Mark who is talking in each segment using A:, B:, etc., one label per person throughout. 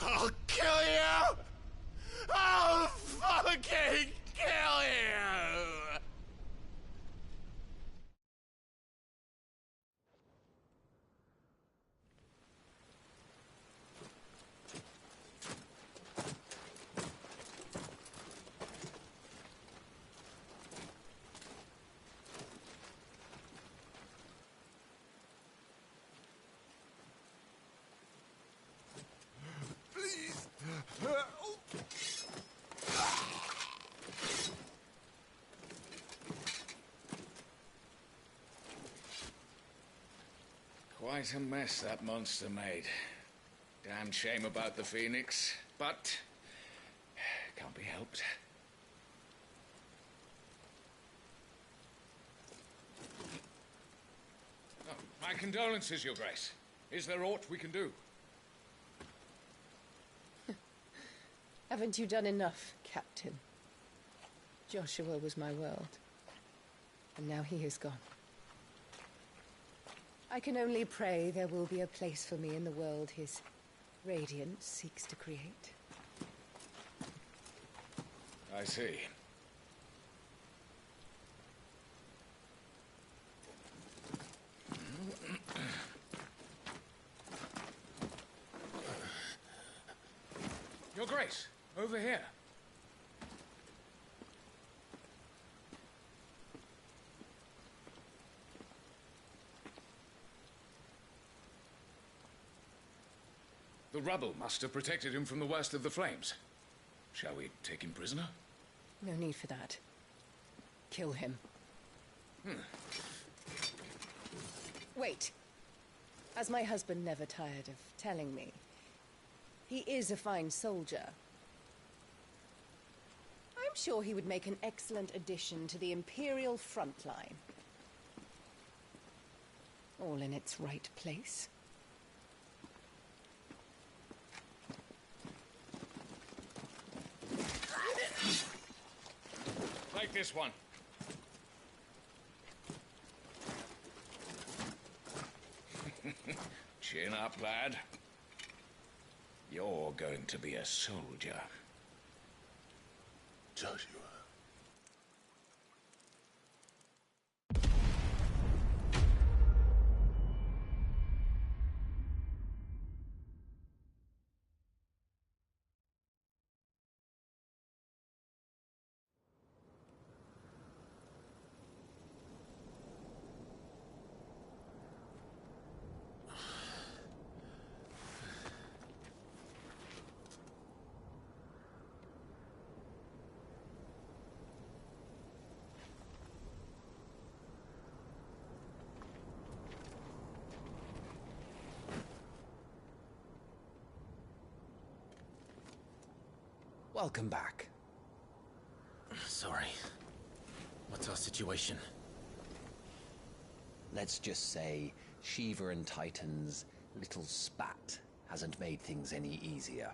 A: I'll kill you! I'll fucking kill you! Quite a mess that monster made. Damn shame about the Phoenix, but can't be helped. Oh, my condolences, Your Grace. Is there aught we can do?
B: Haven't you done enough, Captain? Joshua was my world, and now he is gone. I can only pray there will be a place for me in the world his radiance seeks to create.
A: I see. Your Grace, over here. The rubble must have protected him from the worst of the flames. Shall we take him prisoner?
B: No need for that. Kill him. Wait. As my husband never tired of telling me, he is a fine soldier. I'm sure he would make an excellent addition to the Imperial front line. All in its right place.
A: Take this one. Chin up, lad. You're going to be a soldier.
C: Joshua.
D: Welcome back.
C: Sorry. What's our situation?
D: Let's just say Shiva and Titan's little spat hasn't made things any easier.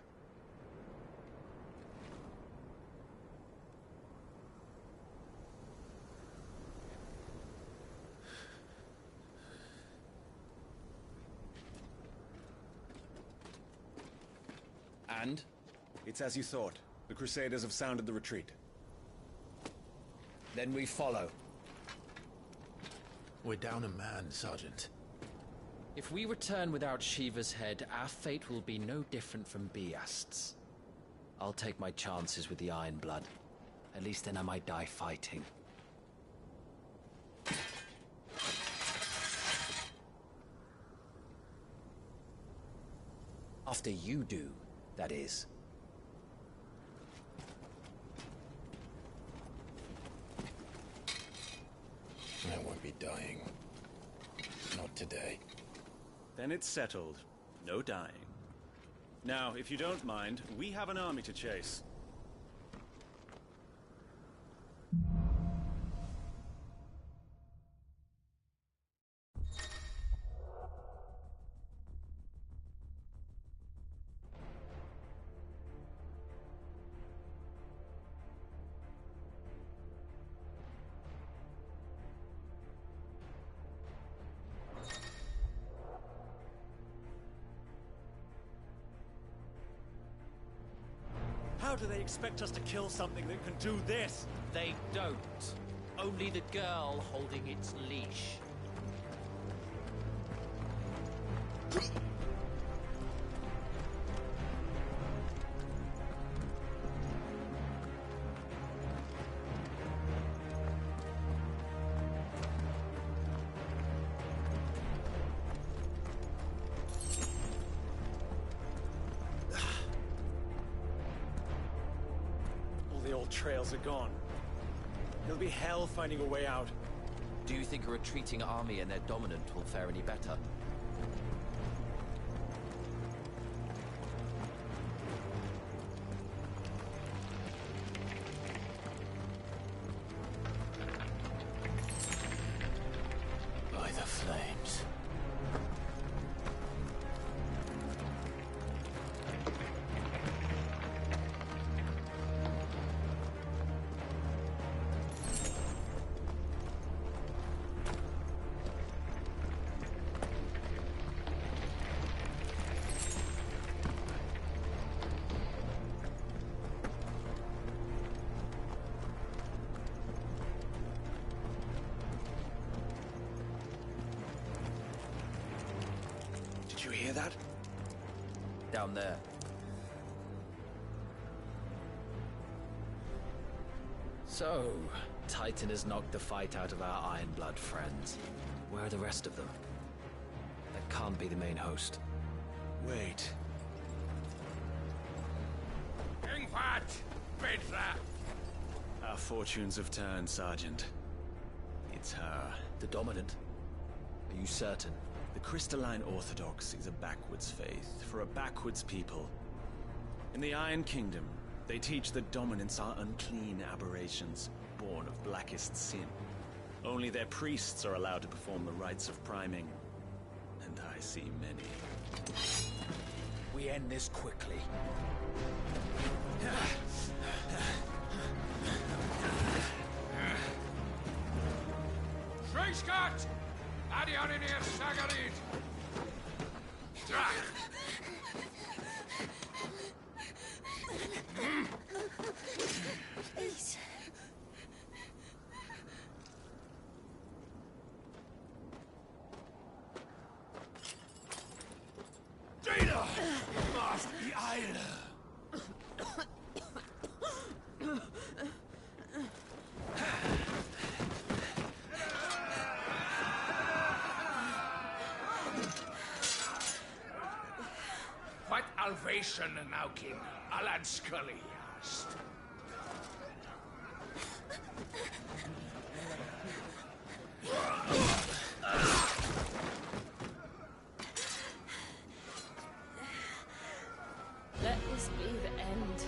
D: And?
E: It's as you thought. The Crusaders have sounded the retreat.
D: Then we follow.
C: We're down a man, Sergeant.
F: If we return without Shiva's head, our fate will be no different from Biast's. I'll take my chances with the Iron Blood. At least then I might die fighting.
D: After you do, that is.
C: I won't be dying. Not today.
E: Then it's settled. No dying. Now, if you don't mind, we have an army to chase. How do they expect us to kill something that can do this?
F: They don't. Only the girl holding its leash.
E: Trails are gone. It'll be hell finding a way out.
F: Do you think a retreating army and their dominant will fare any better?
C: By the flames.
E: Did you hear that?
F: Down there. So, Titan has knocked the fight out of our Ironblood friends. Where are the rest of them? That can't be the main host.
E: Wait.
A: Ingvat! Petra!
E: Our fortunes have turned, Sergeant. It's her.
F: The Dominant? Are you certain?
E: The Crystalline Orthodox is a backwards faith for a backwards people. In the Iron Kingdom, they teach that dominants are unclean aberrations, born of blackest sin. Only their priests are allowed to perform the rites of priming. And I see many.
F: We end this quickly.
A: Schreiskart! Adionir Sagarid!
B: Please.
A: Dana! Must be Isla! What Alvation now, King? Alad Scully asked.
B: Let this be the end.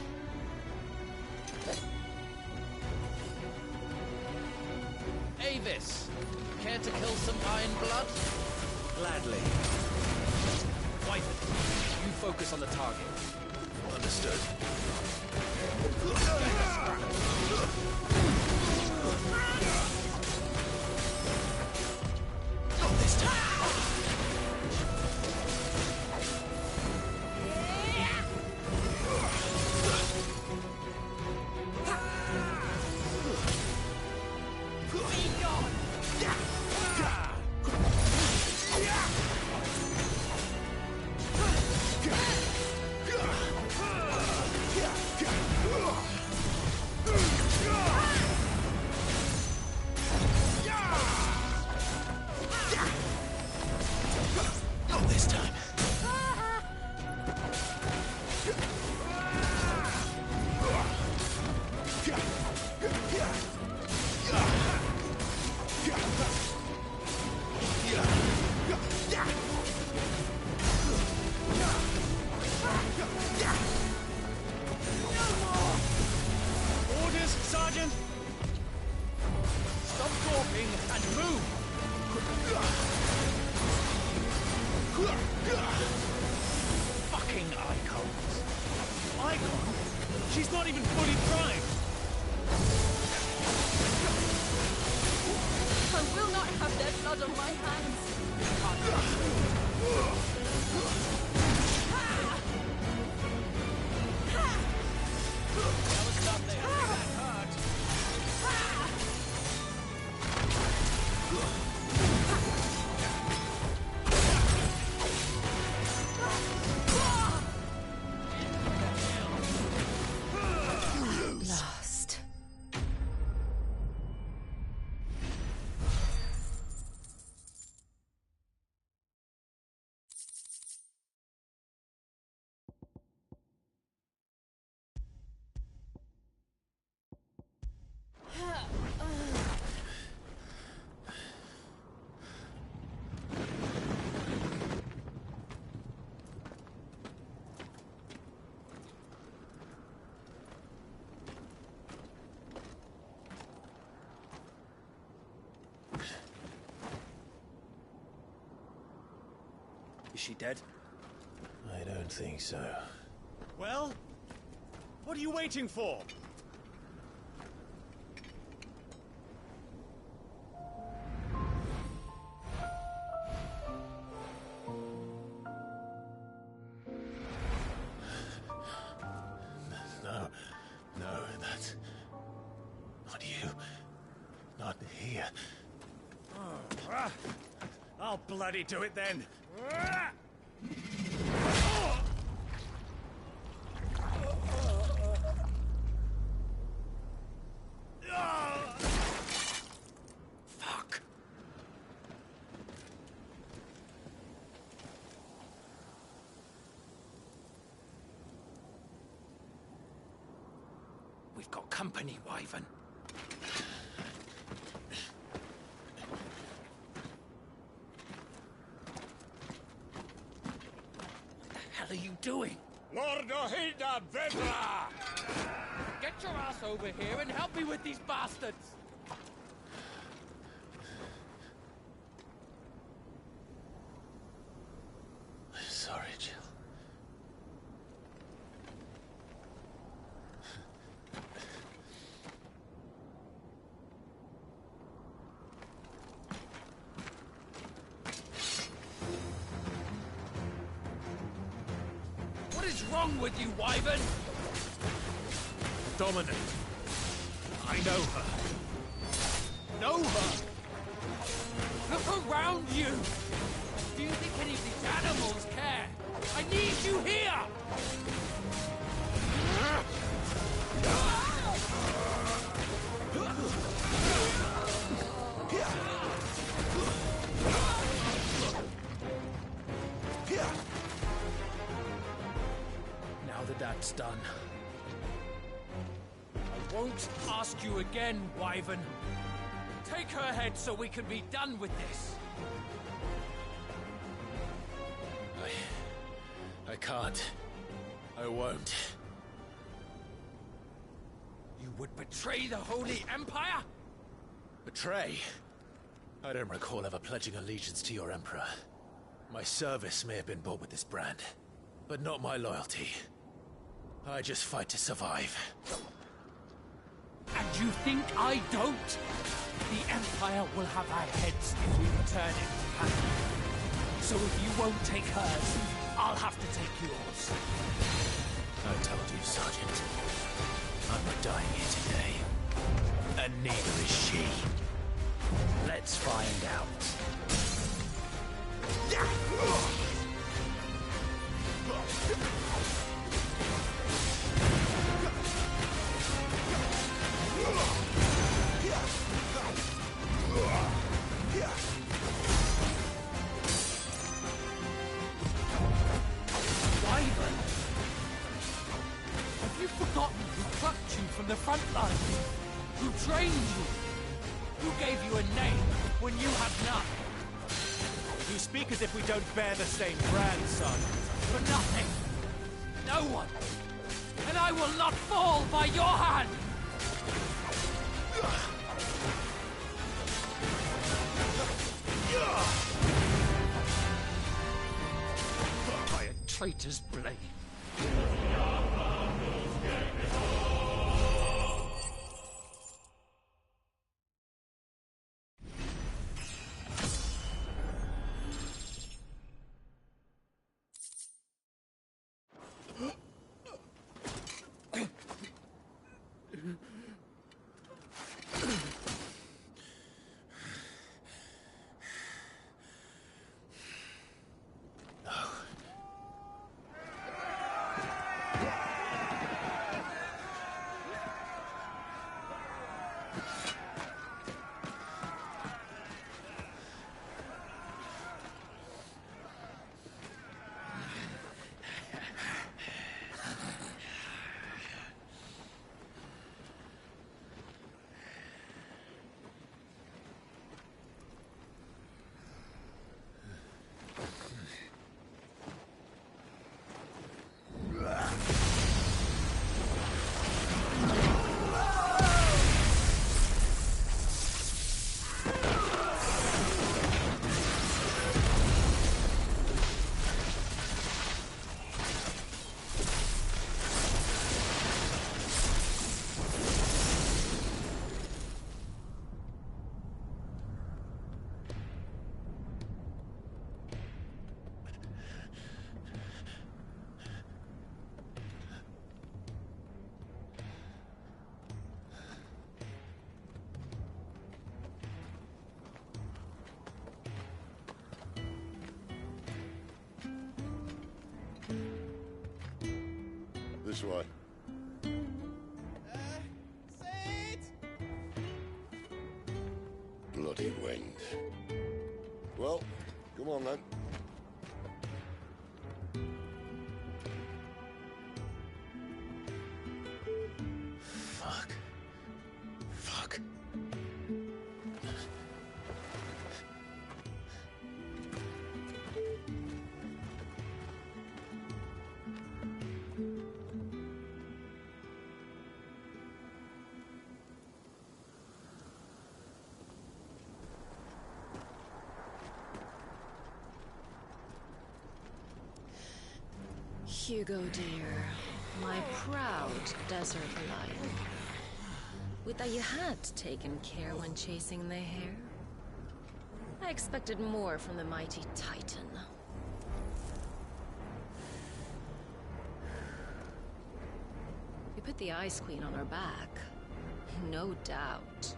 F: Avis! Care to kill some Ironblood?
E: Gladly.
F: Wyvern, you focus on the target.
C: Understood.
F: Not this time!
E: She's not even fully primed!
G: I will not have their blood on my hands.
E: That was nothing. That hurt.
B: Last.
E: Is she dead?
C: I don't think so.
E: Well, what are you waiting for?
C: No, that's... not you. Not here.
E: I'll bloody do it then. Fuck.
F: We've got company, Wyvern. What the hell are you doing?
A: Lord Ohilda Vedra!
F: Get your ass over here and help me with these bastards!
C: I'm sorry, Jill.
F: What is wrong with you, Wyvern?
E: Dominant. I know her. Know her!
F: Look around you! Do you think any of these animals care? I need you here! Now that that's done, I won't ask you again, Wyvern. Take her head so we can be done with this.
C: I can't. I won't.
F: You would betray the Holy Empire?
C: Betray? I don't recall ever pledging allegiance to your Emperor. My service may have been bought with this brand, but not my loyalty. I just fight to survive.
F: And you think I don't? The Empire will have our heads if we return empty-handed. So if you won't take hers, I'll have to take yours.
C: I told you, Sergeant. I'm not dying here today. And neither is she.
F: Let's find out. Wyvern! Have you forgotten who plucked you from the front lines? Who trained you? Who gave you a name when you had none?
E: You speak as if we don't bear the same brand, son.
F: For nothing. No one. And I will not fall by your hand! By a traitor's blade.
H: This way. Bloody wind. Well, come on then.
C: Fuck. Fuck.
I: Hugo, dear, my proud desert lion. Would that you had taken care when chasing the hare? I expected more from the mighty Titan. You put the Ice Queen on her back, no doubt.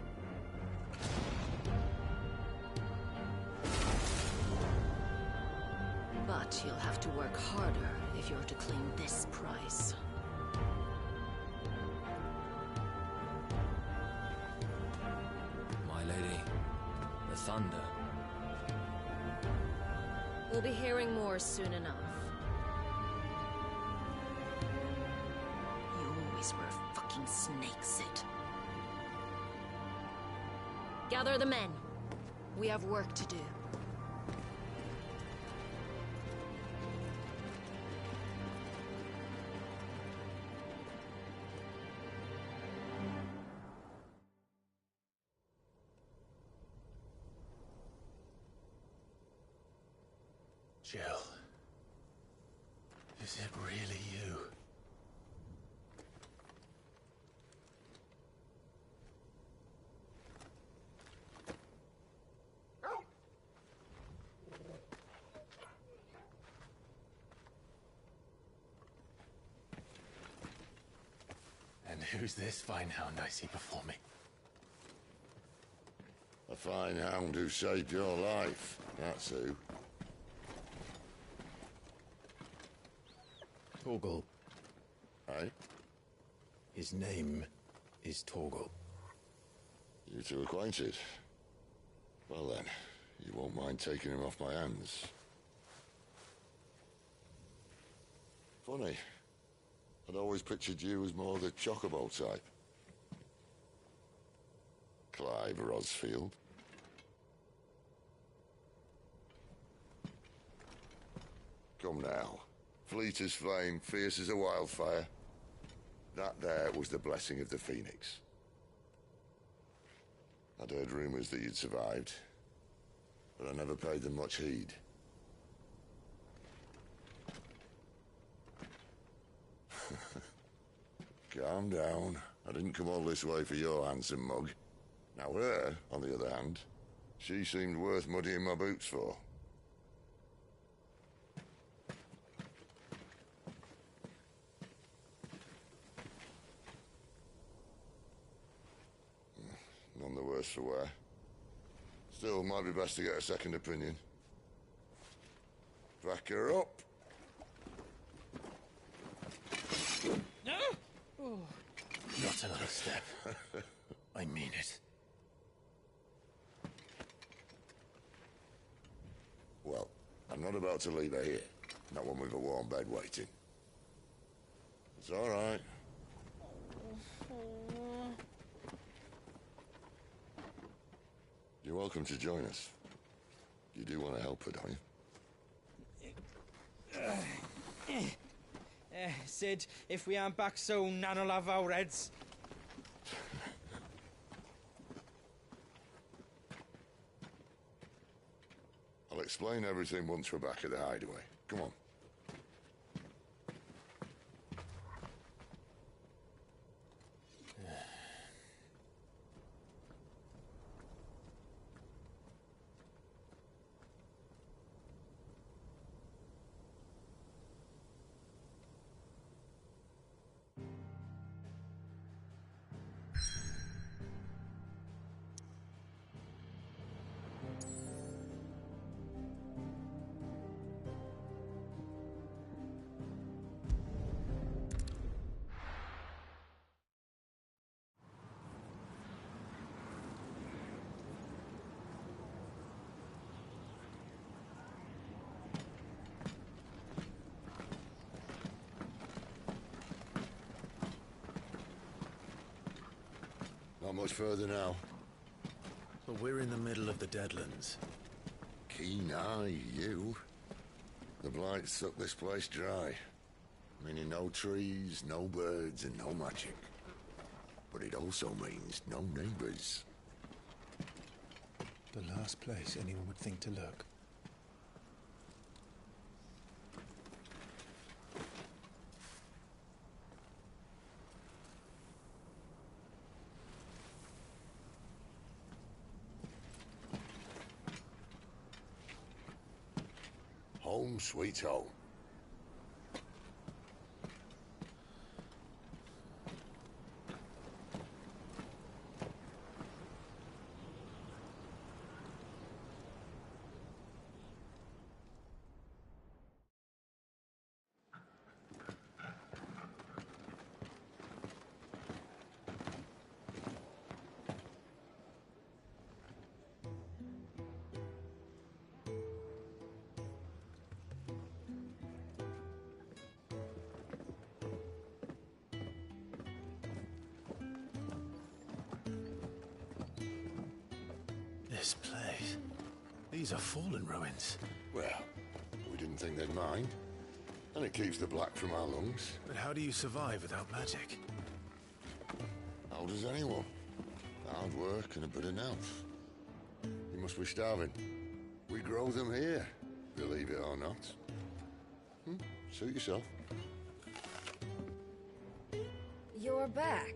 I: But you'll have to work harder if you're to claim this prize.
F: My lady, the thunder.
I: We'll be hearing more soon enough. You always were a fucking snake, Sid. Gather the men. We have work to do.
C: Jill. Is it really you? And who's this fine hound I see before me?
H: A fine hound who saved your life. That's who.
C: Torgal.
H: Eh?
C: His name is Torgal.
H: You two acquainted? Well then, you won't mind taking him off my hands. Funny. I'd always pictured you as more the Chocobo type. Clive Rosfield. Come now. Fleet as flame, fierce as a wildfire. That there was the blessing of the Phoenix. I'd heard rumors that you'd survived, but I never paid them much heed. Calm down. I didn't come all this way for your handsome mug. Now her, on the other hand, she seemed worth muddying my boots for. None the worse for wear. Still, might be best to get a second opinion. Back her up.
C: Not another step. I mean it.
H: Well, I'm not about to leave her here. Not one with a warm bed waiting. It's all right. You're welcome to join us. You do want to help her, don't you?
J: Sid, if we aren't back soon, Nan'll have our heads.
H: I'll explain everything once we're back at the hideaway. Come on. Not much further now.
C: But we're in the middle of the Deadlands.
H: Keen eye, you. The blight sucked this place dry. Meaning no trees, no birds, and no magic. But it also means no neighbors.
C: The last place anyone would think to look.
H: Home sweet home.
C: This place. These are fallen ruins.
H: Well, we didn't think they'd mind. And it keeps the black from our lungs.
C: But how do you survive without magic?
H: How does anyone? Hard work and a bit of nerve. You must be starving. We grow them here, believe it or not. Suit yourself.
K: You're back.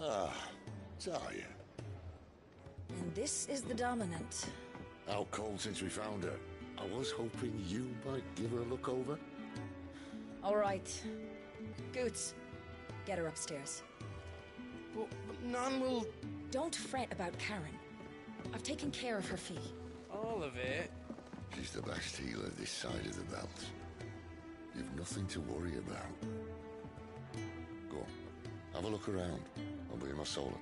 H: Ah, Talia.
K: And this is the Dominant.
H: Out cold since we found her. I was hoping you might give her a look over.
K: All right. Goots, get her upstairs.
J: But none will...
K: Don't fret about Karen. I've taken care of her fee.
J: All of it?
H: She's the best healer this side of the belt. You've nothing to worry about. Go on, have a look around. I'll be in my solar.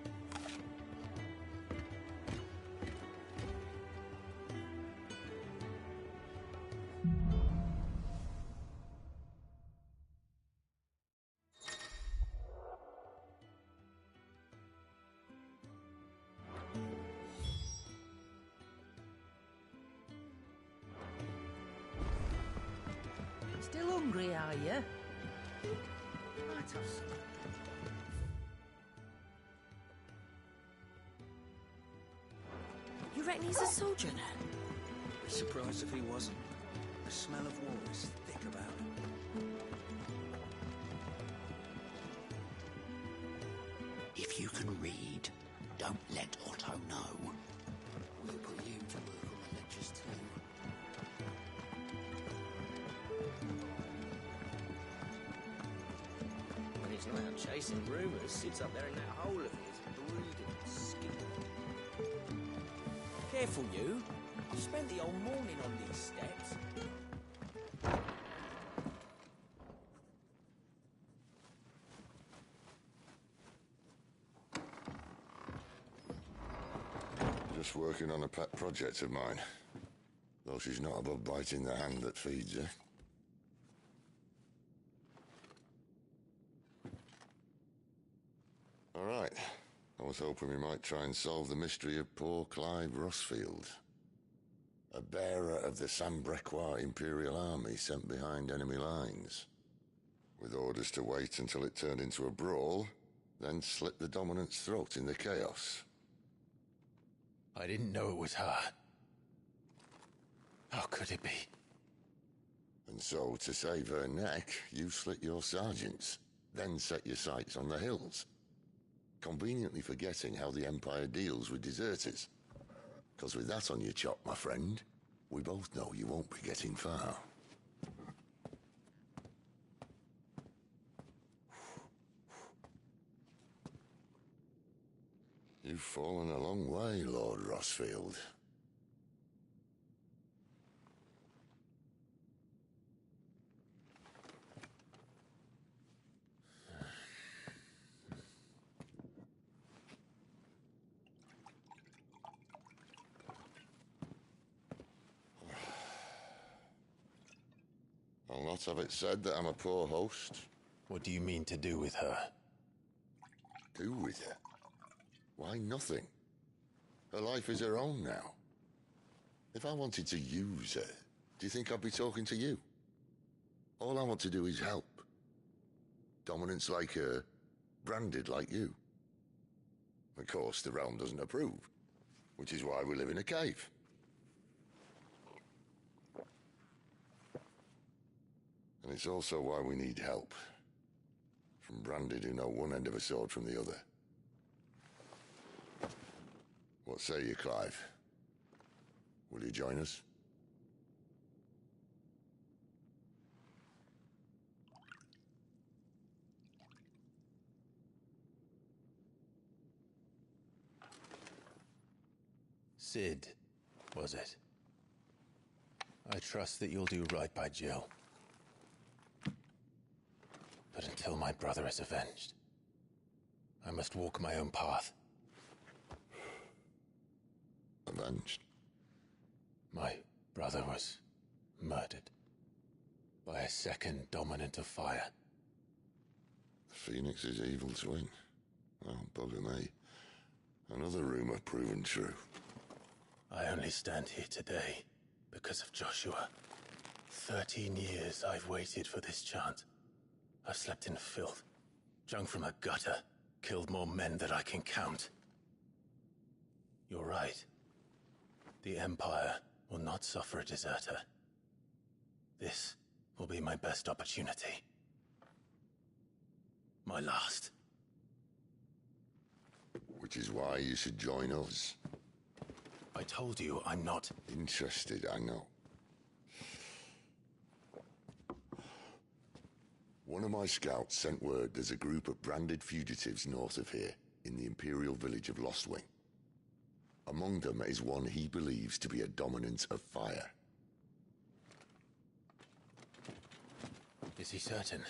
L: Still hungry, are you? Might have some.
K: You reckon he's a soldier then?
M: Be surprised if he wasn't. The smell of war is thick about him.
N: If you can read, don't let Otto know. We'll put you to work on the ledgers too.
M: When he's not out chasing rumours, sits up there in that hole of his, breathing skin. Careful, you. I've spent the whole morning on these steps.
H: Just working on a pet project of mine. Though she's not above biting the hand that feeds her. All right. I was hoping we might try and solve the mystery of poor Clive Rossfield. A bearer of the Sambrequa Imperial Army sent behind enemy lines. With orders to wait until it turned into a brawl, then slit the Dominant's throat in the chaos.
C: I didn't know it was her. How could it be?
H: And so, to save her neck, you slit your sergeants, then set your sights on the hills. Conveniently forgetting how the Empire deals with deserters. Because with that on your chop, my friend, we both know you won't be getting far. You've fallen a long way, Lord Rossfield. I'll not have it said that I'm a poor host.
C: What do you mean to do with her?
H: Do with her? Why nothing? Her life is her own now. If I wanted to use her, do you think I'd be talking to you? All I want to do is help. Dominants like her, branded like you. Of course, the realm doesn't approve, which is why we live in a cave. And it's also why we need help. From branded who know one end of a sword from the other. What say you, Clive? Will you join us?
C: Cid, was it? I trust that you'll do right by Jill. But until my brother is avenged, I must walk my own path.
H: Avenged?
C: My brother was murdered by a second dominant of fire.
H: The Phoenix's evil twin. Oh, bugger me. Another rumor proven true.
C: I only stand here today because of Joshua. 13 years I've waited for this chance. I've slept in filth, drunk from a gutter, killed more men than I can count. You're right. The Empire will not suffer a deserter. This will be my best opportunity. My last.
H: Which is why you should join us.
C: I told you I'm not
H: interested, I know. One of my scouts sent word there's a group of branded fugitives north of here, in the Imperial village of Lostwing. Among them is one he believes to be a dominant of fire.
C: Is he certain?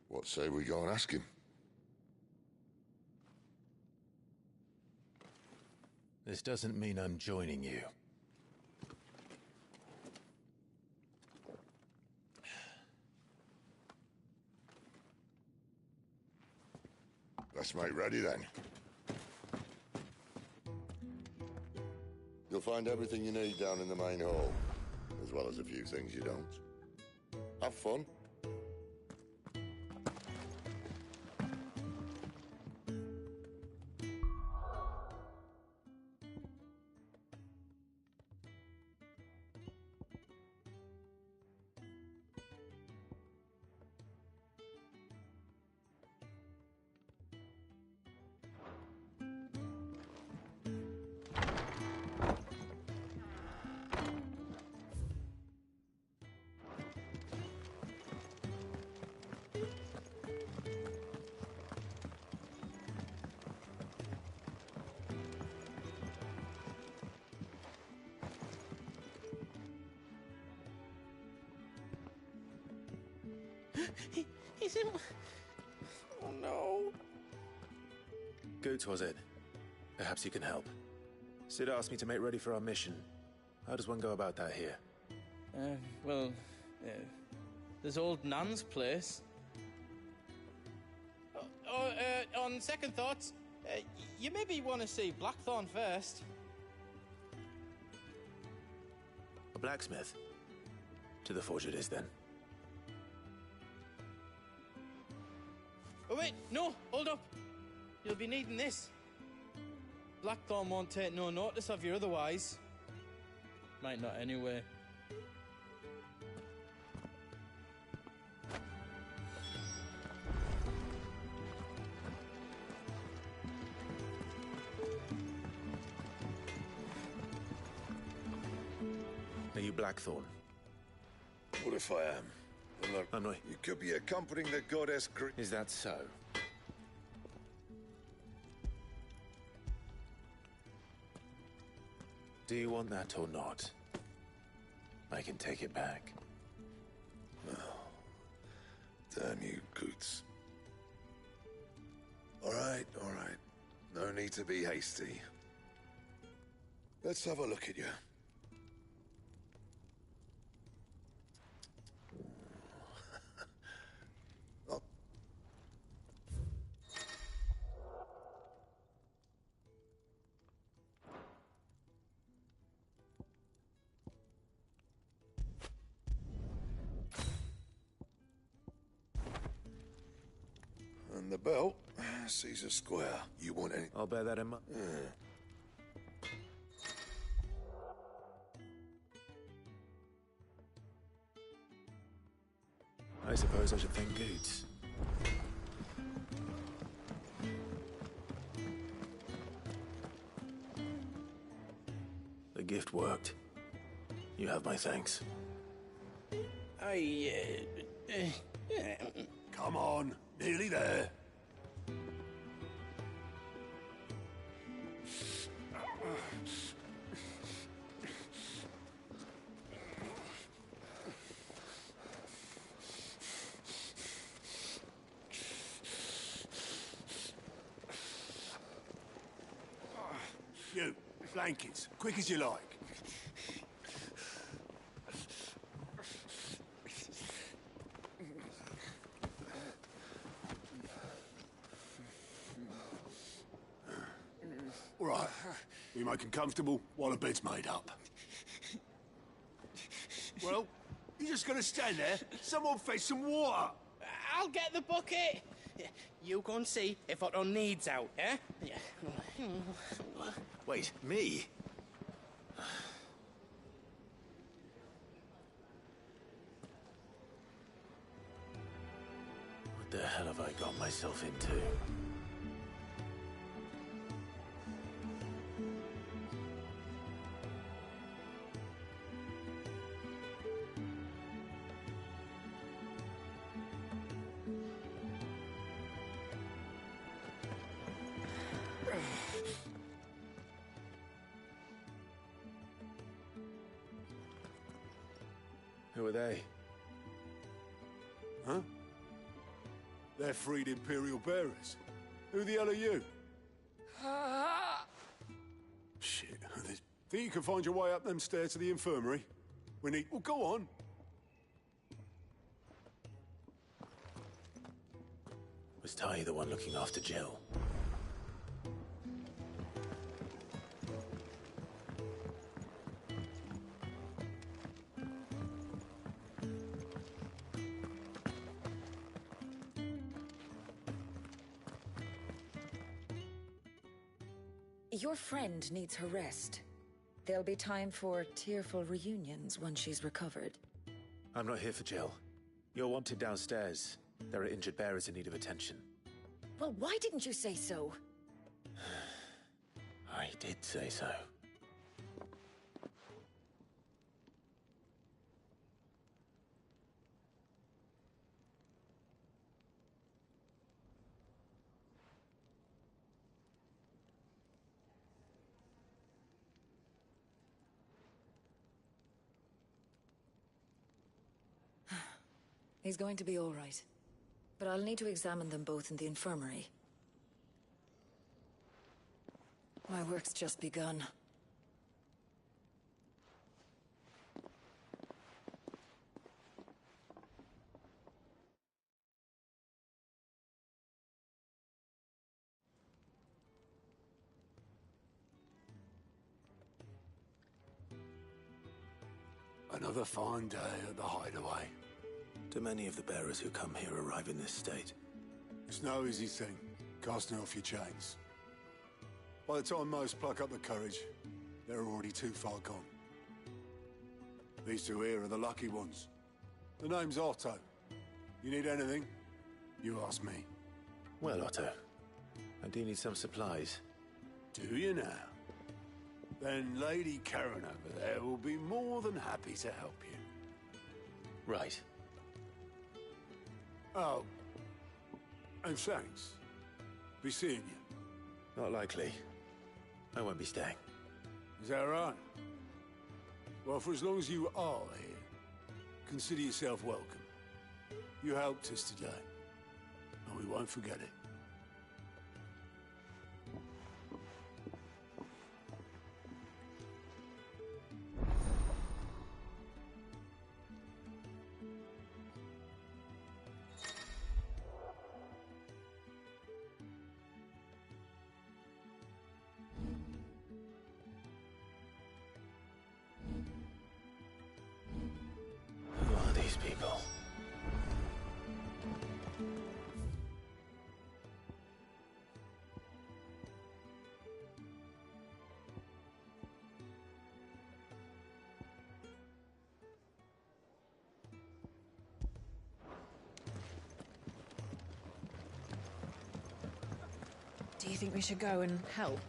H: What say we go and ask him?
C: This doesn't mean I'm joining you.
H: Let's make ready then. You'll find everything you need down in the main hall, as well as a few things you don't. Have fun.
J: He's in... Oh no.
C: Goots, was it? Perhaps you can help. Cid asked me to make ready for our mission. How does one go about that here?
J: Well, there's old Nan's place. On second thoughts, you maybe want to see Blackthorn first.
C: A blacksmith? To the forge it is, then.
J: Oh wait, no, hold up. You'll be needing this. Blackthorn won't take no notice of you otherwise. Might not anyway.
C: Are you Blackthorn?
O: What if I am? Well, look,
C: I'm not.
O: You could be accompanying the goddess.
C: Is that so? Do you want that or not? I can take it back.
O: Oh, damn you, Goots. All right. No need to be hasty. Let's have a look at you. belt. Caesar Square. You want any?
C: I'll bear that in mind. I suppose I should thank Goods. The gift worked. You have my thanks.
O: Come on, nearly there. You, blankets, quick as you like. All right, we make them comfortable while the bed's made up. Well, you're just gonna stand there? Someone fetch some water!
J: I'll get the bucket! You go and see if Otto needs out, eh?
C: Wait, me? What the hell have I got myself into? Who are they?
O: Huh? They're freed Imperial bearers. Who the hell are you? Shit. Think you can find your way up them stairs to the infirmary? We need... Well, go on.
C: Was Tai the one looking after Jill?
K: Your friend needs her rest. There'll be time for tearful reunions once she's recovered.
C: I'm not here for Jill. You're wanted downstairs. There are injured bearers in need of attention.
K: Well, why didn't you say so?
C: I did say so.
K: He's going to be all right. But I'll need to examine them both in the infirmary. My work's just begun.
O: Another fine day at the Hideaway.
C: Do many of the bearers who come here arrive in this state?
O: It's no easy thing, casting off your chains. By the time most pluck up the courage, they're already too far gone. These two here are the lucky ones. The name's Otto. You need anything, you ask me.
C: Well, Otto, I do need some supplies.
O: Do you now? Then Lady Karen over there will be more than happy to help you.
C: Right.
O: Oh, and thanks. Be seeing you.
C: Not likely. I won't be staying.
O: Is that right? Well, for as long as you are here, consider yourself welcome. You helped us today, and we won't forget it.
C: Who are these people?
B: Do you think we should go and help?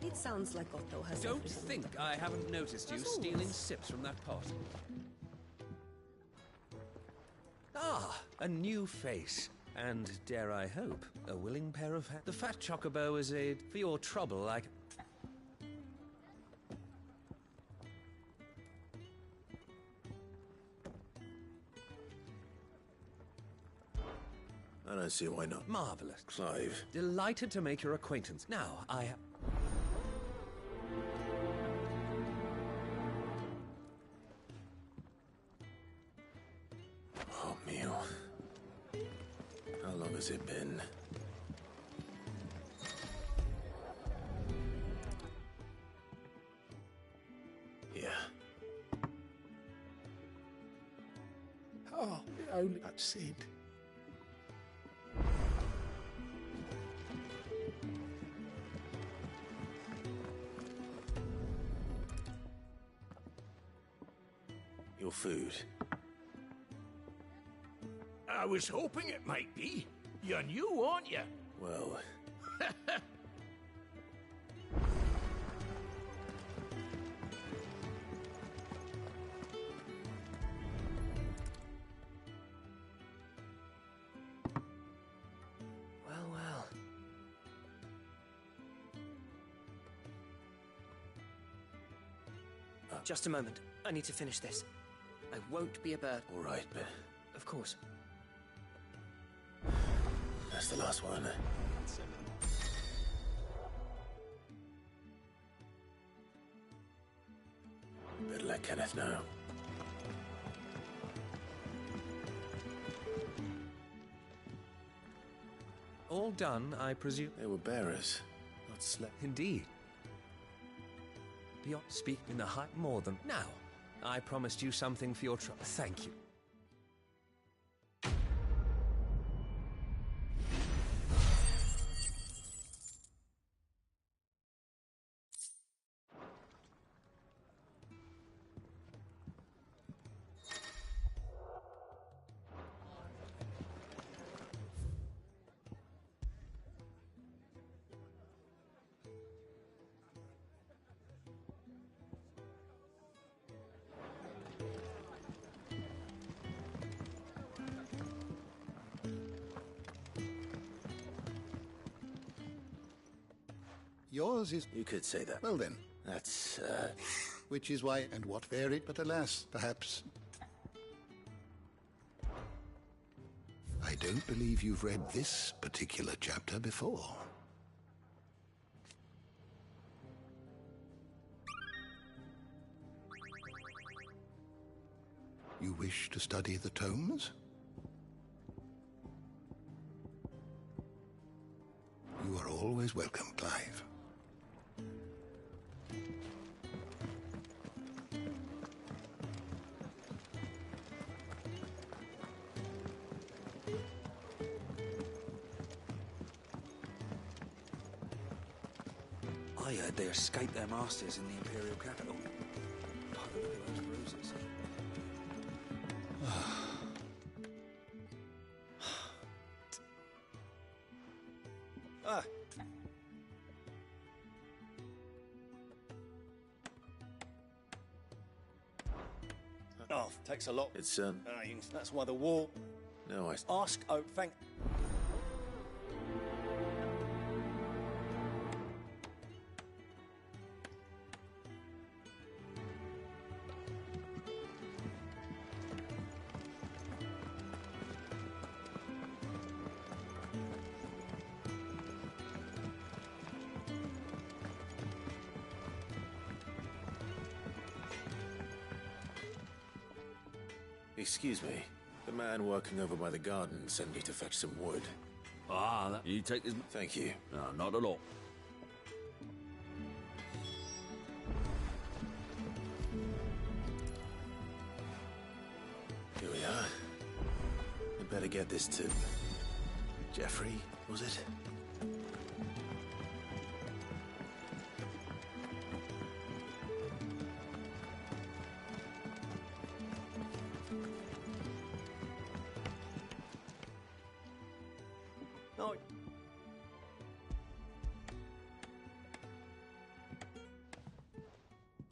P: It sounds like Otto has
M: Don't
P: everything.
M: think I haven't noticed you
P: As
M: stealing
P: always.
M: sips from that pot. Ah, a new face. And, dare I hope, a willing pair of hands. The fat chocobo is a... for your trouble, like...
C: I don't see why not.
M: Marvelous.
C: Clive.
M: Delighted to make your acquaintance. Now, I...
C: Oh, meal. How long has it been? Yeah.
N: Oh, only I'd said.
C: Your food.
N: I was hoping it might be. You're new, aren't you?
C: Well,
F: Well.
Q: Just a moment. I need to finish this. I won't be a bird.
C: all right, but
Q: Of course.
C: that's the last one. Better let Kenneth know.
M: All done, I presume?
C: They were bearers, not
M: Indeed. Beyond speak in the high more than... Now, I promised you something for your trouble. Thank you.
N: Yours is...
C: You could say that.
N: Well then.
C: That's,
N: Which is why, and what varied, but alas, perhaps... I don't believe you've read this particular chapter before. You wish to study the tomes? You are always welcome, Clive.
M: I heard they escaped their masters in the Imperial capital. By the look of those bruises. Ah.
R: Oh, takes a lot.
C: It's,
R: That's why the war...
C: No,
R: Ask... Oh, thank...
C: Excuse me. The man working over by the garden sent me to fetch some wood.
S: Ah, you take this...
C: Thank you.
S: No, not a lot.
C: Here we are. We'd better get this to... Jeffrey, was it?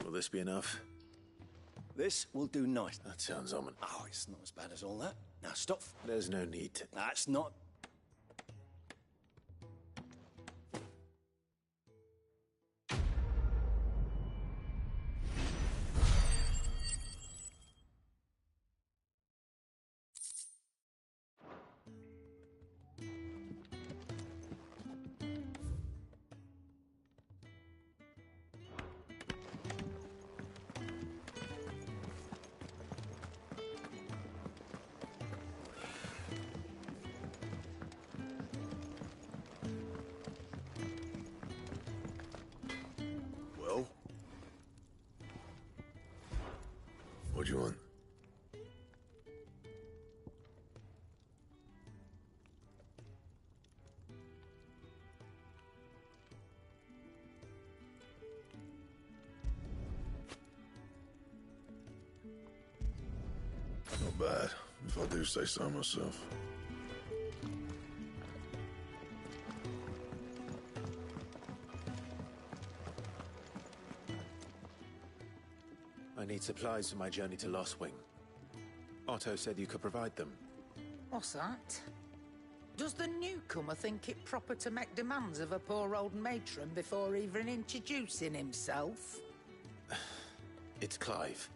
C: Will this be enough?
R: This will do nice.
C: That sounds ominous.
R: Oh, it's not as bad as all that. Now stop.
C: There's no need to.
R: That's not...
H: Well? What do you want? Not bad, if I do say so myself.
C: I need supplies for my journey to Lost Wing. Otto said you could provide them.
L: What's that? Does the newcomer think it proper to make demands of a poor old matron before even introducing himself?
C: It's Clive.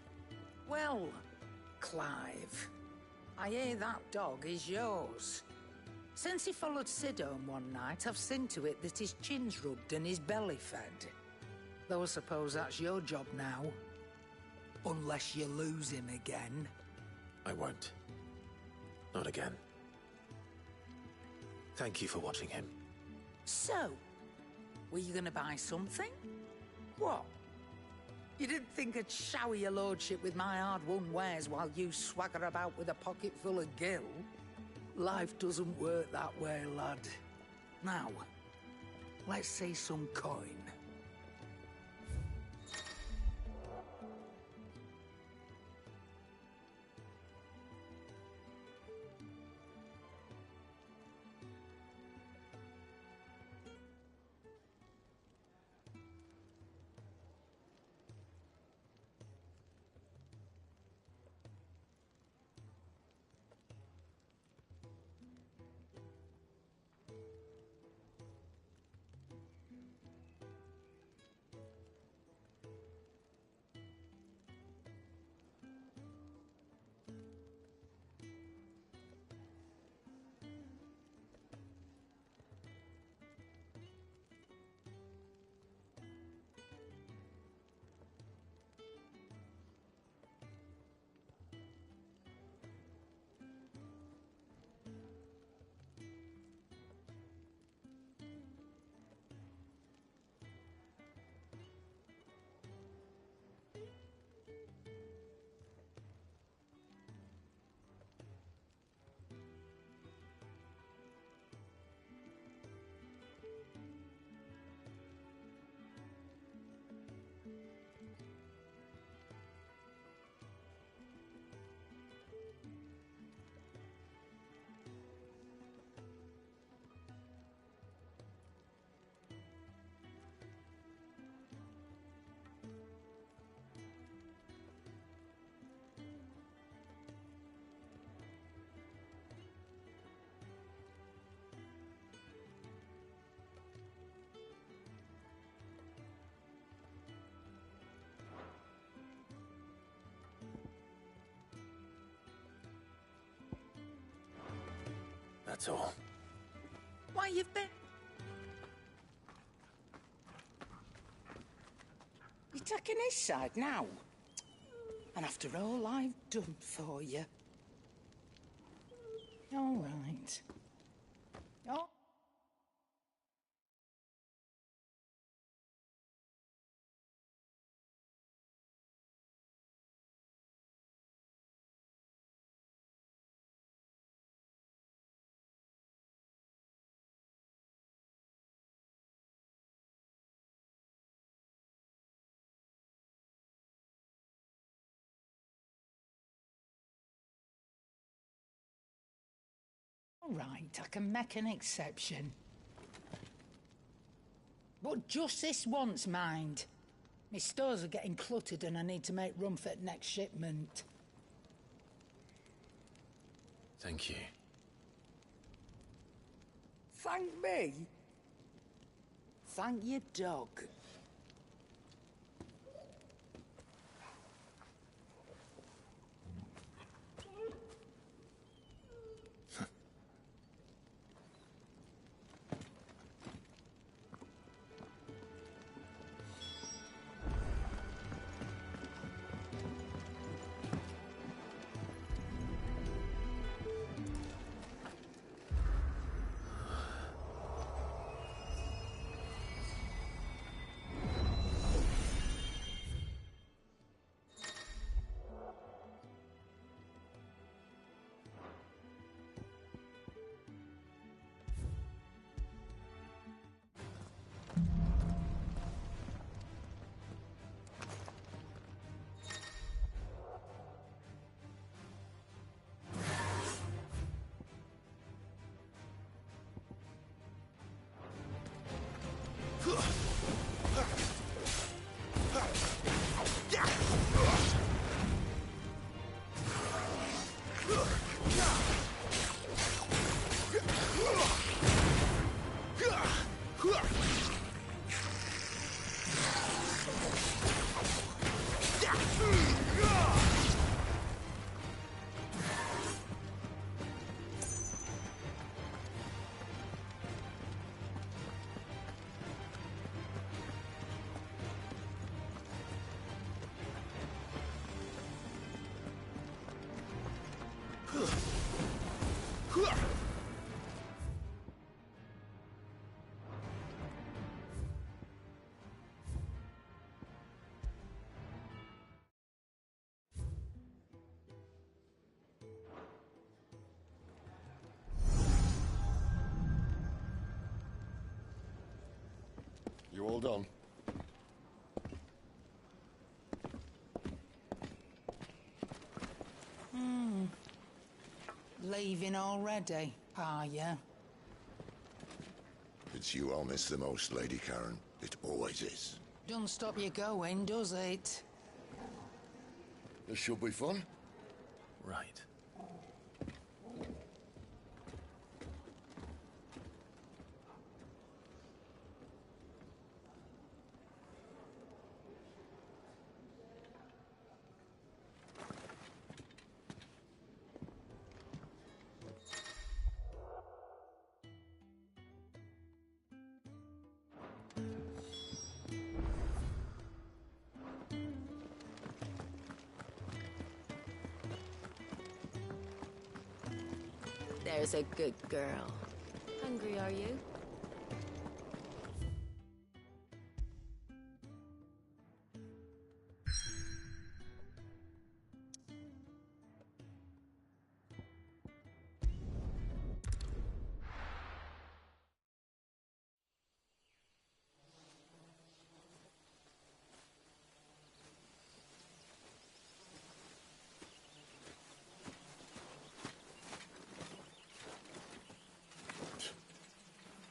L: Well, Clive, I hear that dog is yours. Since he followed Sid home one night, I've seen to it that his chin's rubbed and his belly fed. Though I suppose that's your job now. Unless you lose him again.
C: I won't. Not again. Thank you for watching him.
L: So, were you gonna buy something? What? You didn't think I'd shower your lordship with my hard-won wares while you swagger about with a pocket full of gil? Life doesn't work that way, lad. Now, let's see some coin.
C: That's all.
L: Why, you've been... You're taking his side now? And after all I've done for you. All right. Oh. All right, I can make an exception. But just this once, mind. My stores are getting cluttered and I need to make room for the next shipment.
C: Thank you.
L: Thank me? Thank your dog.
H: You all done?
L: Leaving already, are you?
H: It's you I'll miss the most, Lady Karen. It always is.
L: Don't stop you going, does it?
H: This should be fun.
C: Right.
I: There's a good girl. Hungry, are you?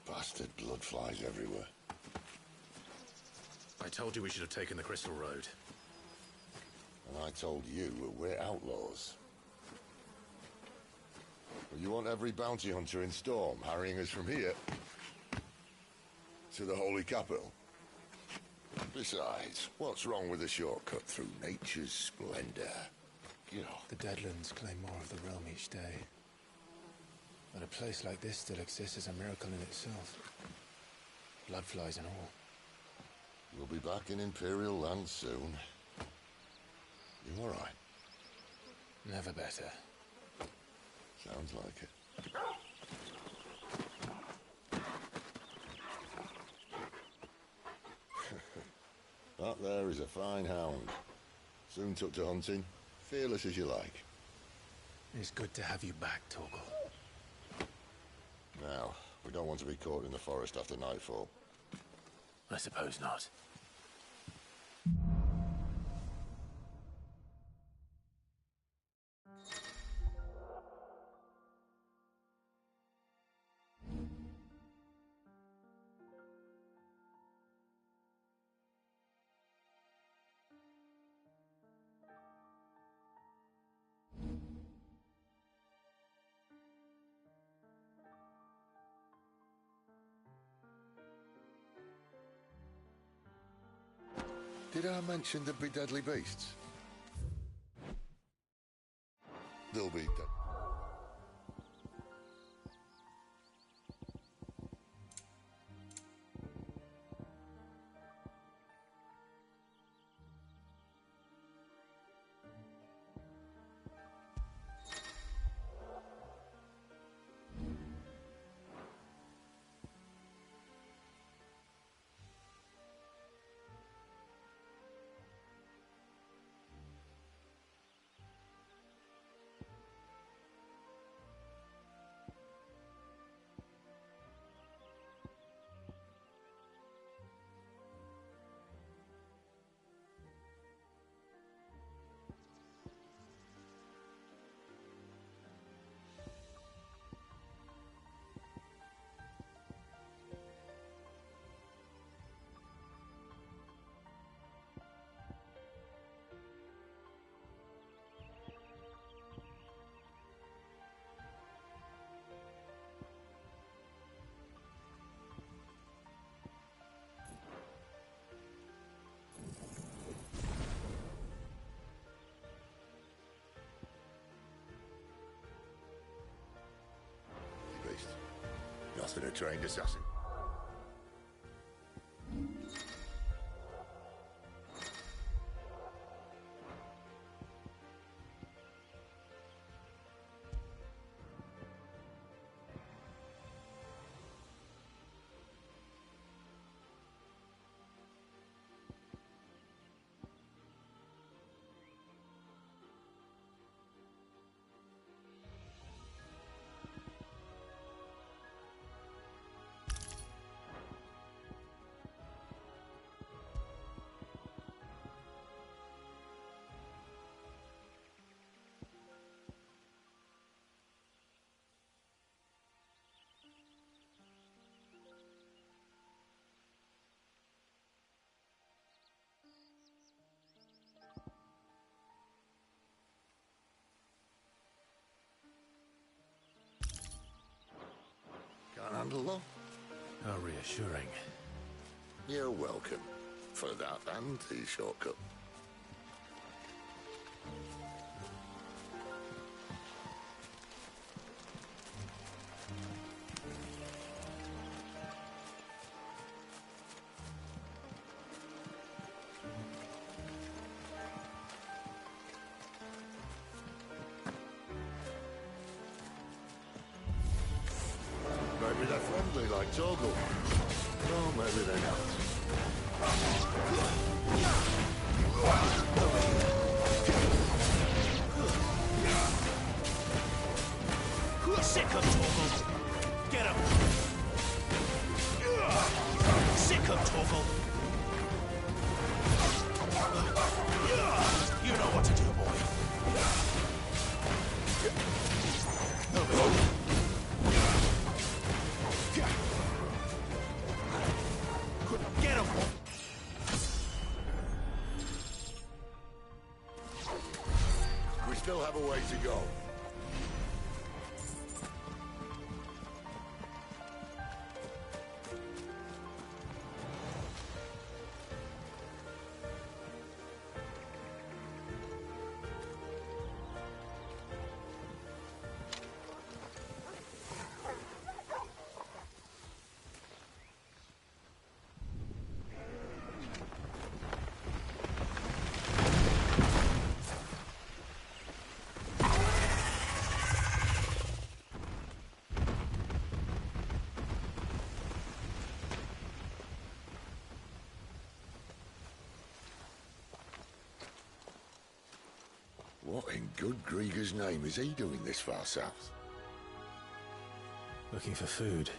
H: Bastard blood flies everywhere.
C: I told you we should have taken the Crystal Road.
H: And I told you we're outlaws. Well, you want every bounty hunter in Storm harrying us from here to the Holy Capital? Besides, what's wrong with a shortcut through nature's splendor? You know.
C: The Deadlands claim more of the realm each day. But a place like this still exists is a miracle in itself. Bloodflies and all.
H: We'll be back in Imperial land soon. You all right?
C: Never better.
H: Sounds like it. That there is a fine hound. Soon took to hunting. Fearless as you like.
C: It's good to have you back, Torgal.
H: Now, we don't want to be caught in the forest after nightfall.
C: I suppose not.
H: Did I mention there'd be deadly beasts? There'll be... Nothing a trained assassin. Can't handle them?
C: How reassuring.
H: You're welcome. For that and the shortcut. Maybe they're friendly like Torgal. Oh, maybe they're not.
C: Sick of Torgal! Get him! Sick of Torgal! You know what to do, boy. Get him!
H: We still have a way to go. What in good Grieger's name is he doing this far south?
C: Looking for food.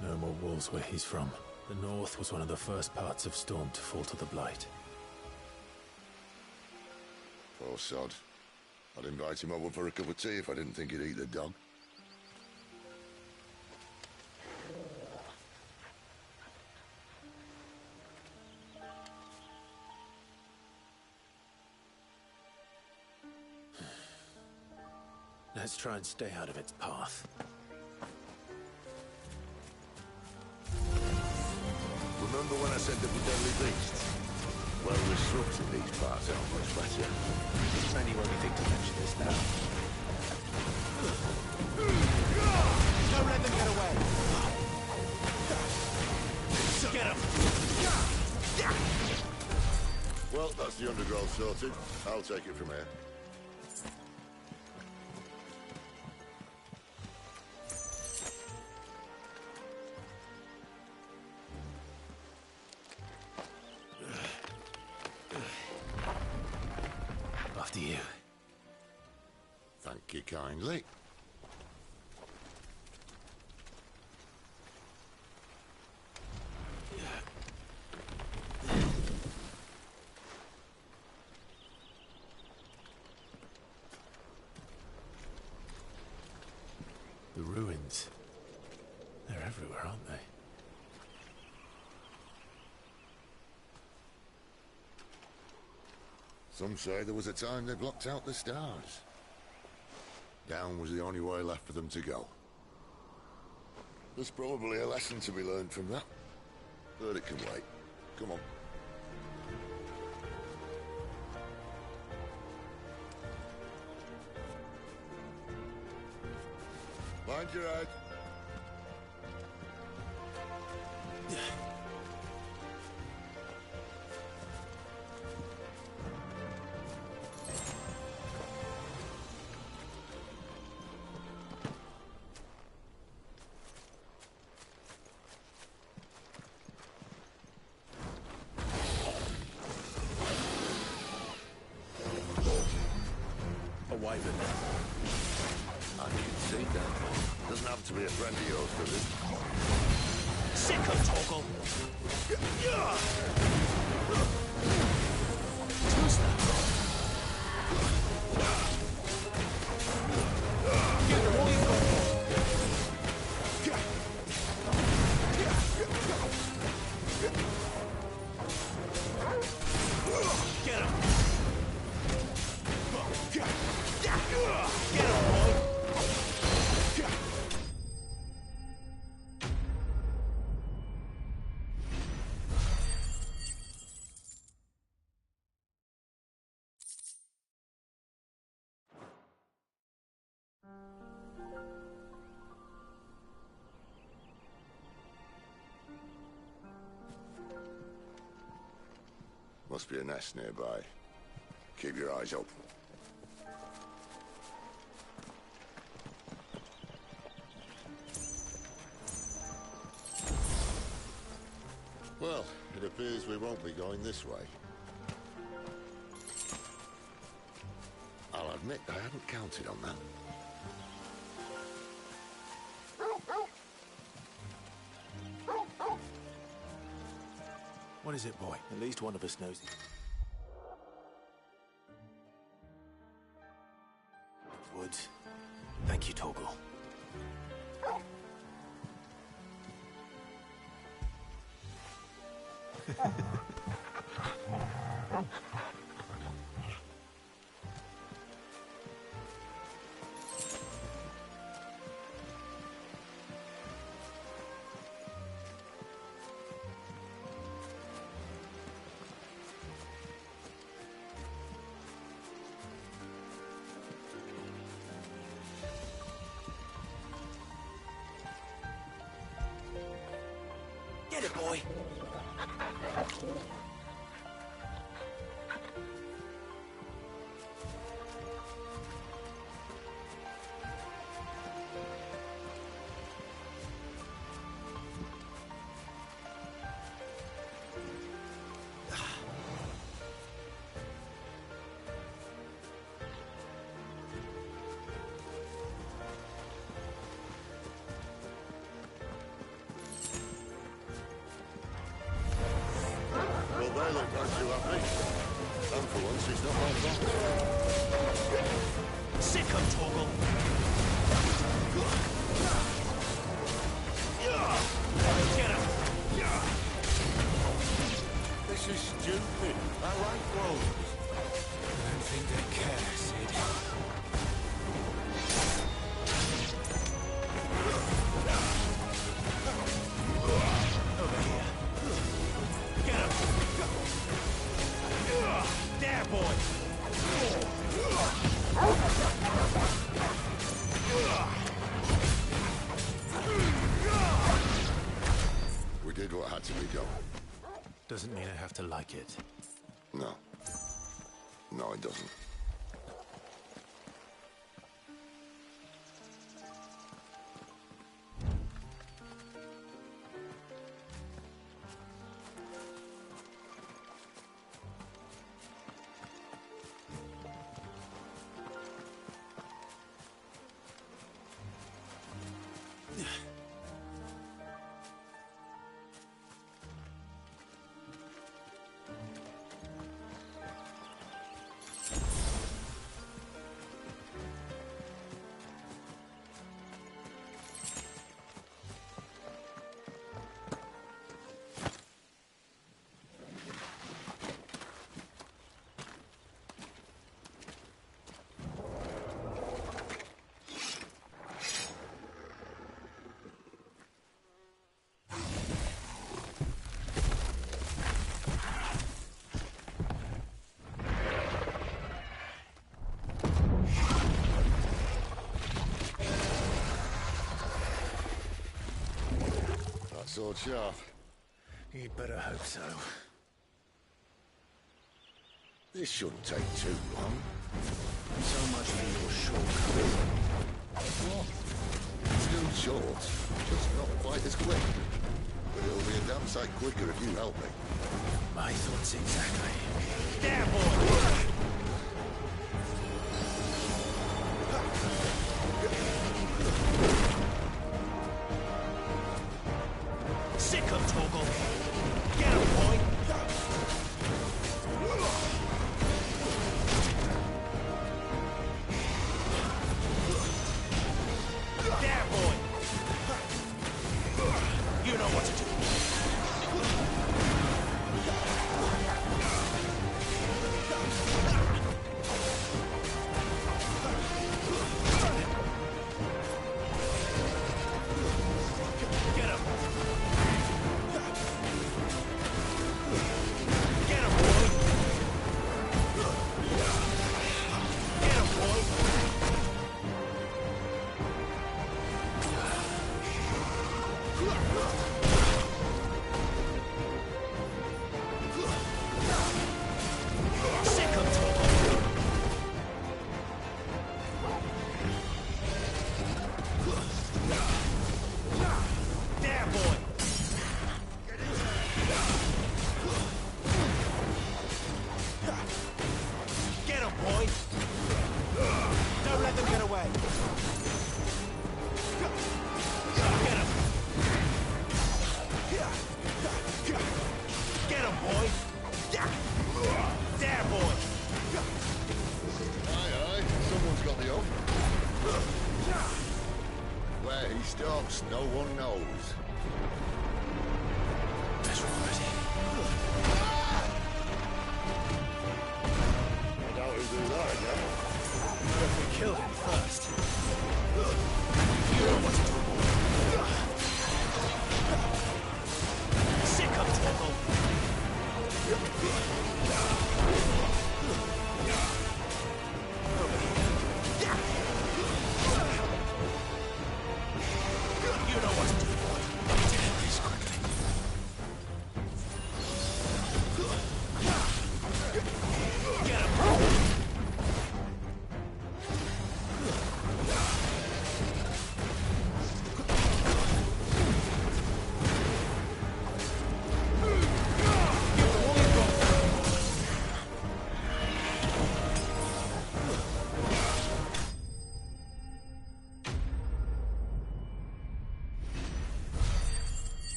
C: No more wolves where he's from. The north was one of the first parts of Storm to fall to the Blight.
H: Poor sod. I'd invite him over for a cup of tea if I didn't think he'd eat the dog.
C: Let's try and stay out of its path.
H: Remember when I said there were deadly beasts? Well restricted these parts aren't much better.
C: Many won't think to mention this now.
J: Don't let them get away. Get him.
H: Well, that's the undergrowth sorted. I'll take it from here.
C: After you.
H: Thank you kindly.
C: The ruins. They're everywhere, aren't they?
H: Some say there was a time they blocked out the stars. Down was the only way left for them to go. There's probably a lesson to be learned from that. But it can wait. Come on. Mind your head.
C: A wyvern.
H: I can see that. Doesn't have to be a friend of yours, does it?
J: Sicko, Torgal.
C: Who's that?
J: Give them all you've got. Get him. Get him, boy.
H: Must be a nest nearby. Keep your eyes open. Well, it appears we won't be going this way. I'll admit I hadn't counted on that.
C: What is it, boy? At least one of us knows. Woods. Thank you, Torgal.
J: Get it, boy.
H: Well, they look not too happy. And for once, he's not my fault.
J: Sicko, Torgal. Get him.
H: This is stupid. I like wolves.
C: I don't think they care, Sid.
J: Over here. Get him.
C: like it?
H: No. No, it doesn't. Sword sharp.
C: You'd better hope so.
H: This shouldn't take too long.
C: So much for your shortcut.
H: What? Still short, just not quite as quick. But it'll be a damn sight quicker if you help me.
C: My thoughts exactly.
H: There, boy!
C: Sick of Torgal. Get him, boy. There, boy. You know what to do.
H: No one knows.
C: That's right.
H: I doubt he'll do that again.
C: But if we kill him first, you know what to do. Sick of Torgal. You know what to do, boy. Take this quickly. Get him, bro!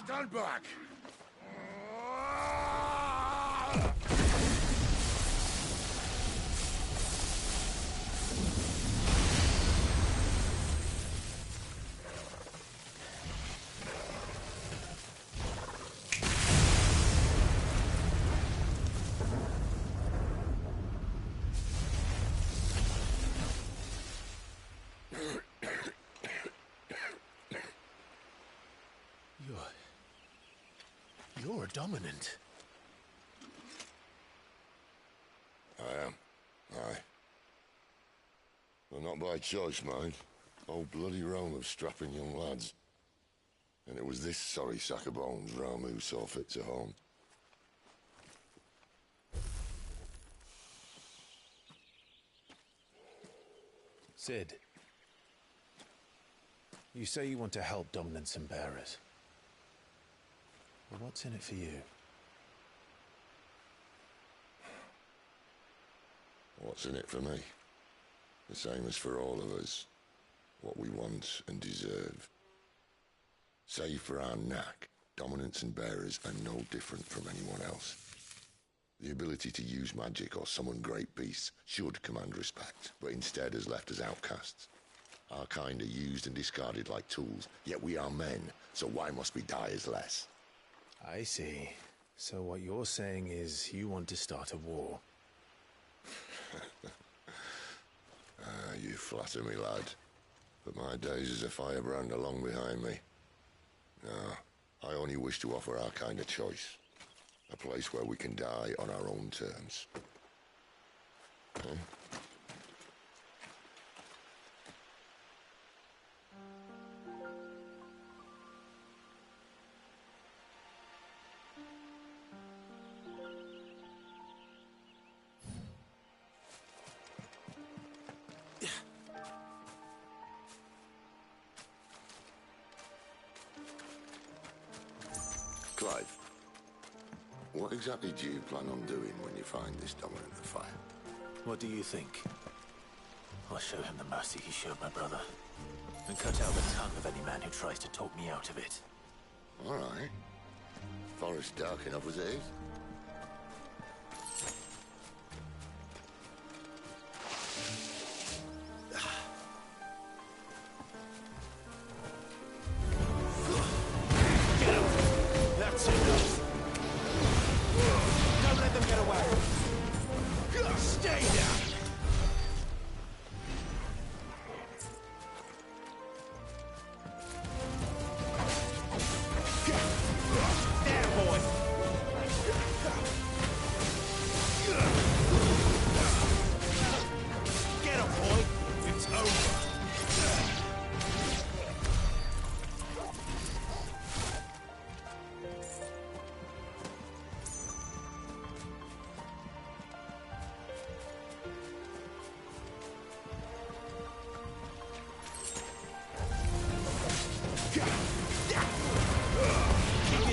H: Stand back!
C: dominant.
H: I am. Aye. Well, not by choice, mind. Whole bloody realm of strapping young lads. And it was this sorry sack of bones Ramu saw fit to home.
C: Cid, you say you want to help dominants and bearers. But what's in it for you?
H: What's in it for me? The same as for all of us. What we want and deserve. Save for our knack, dominants and bearers are no different from anyone else. The ability to use magic or summon great beasts should command respect, but instead has left us outcasts. Our kind are used and discarded like tools, yet we are men, so why must we die as less?
C: I see. So what you're saying is you want to start a war.
H: You flatter me, lad. But my days as a firebrand are long behind me. No, I only wish to offer our kind a choice. A place where we can die on our own terms. Okay? Clive, what exactly do you plan on doing when you find this dominant of fire?
C: What do you think? I'll show him the mercy he showed my brother, and cut out the tongue of any man who tries to talk me out of it.
H: All right. Forest dark enough as it is.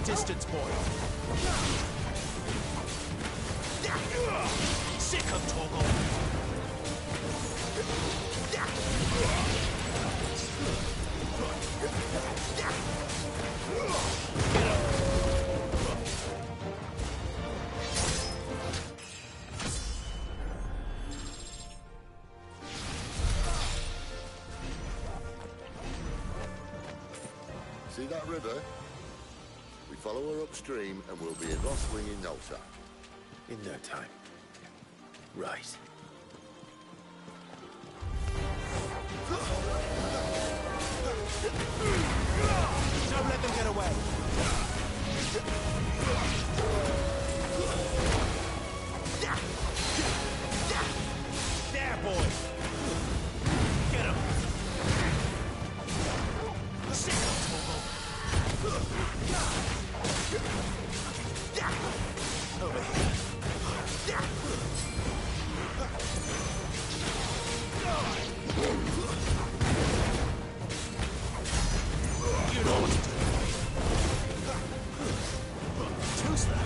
C: Distance, boy. Sick of Torgal.
H: See that river? We follow her upstream and we'll be in Roswing in no time.
C: In no time. Right.
J: Don't let them get away. There, boy. Get him. Sick of over here. You know what to do. Too slow.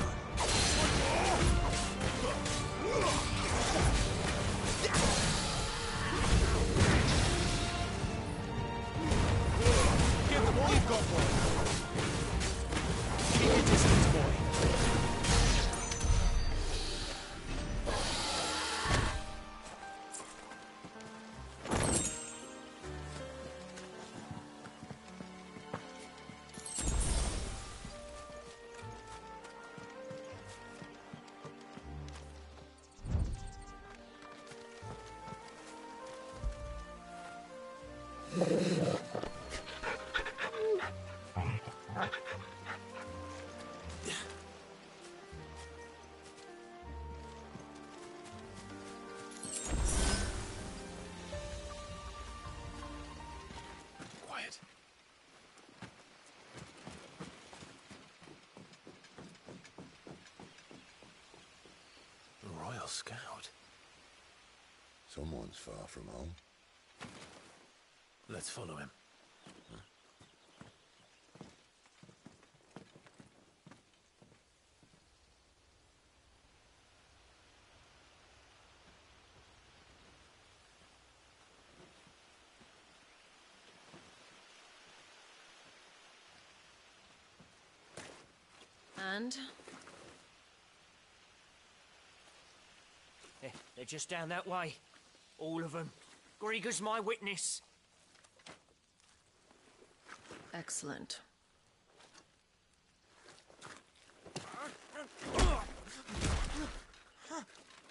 J: Give them all you've got, boy. Keep your distance, boy.
C: scout.
H: Someone's far from home.
C: Let's follow him.
I: And?
Q: They're just down that way. All of them. Grieger's my witness.
I: Excellent.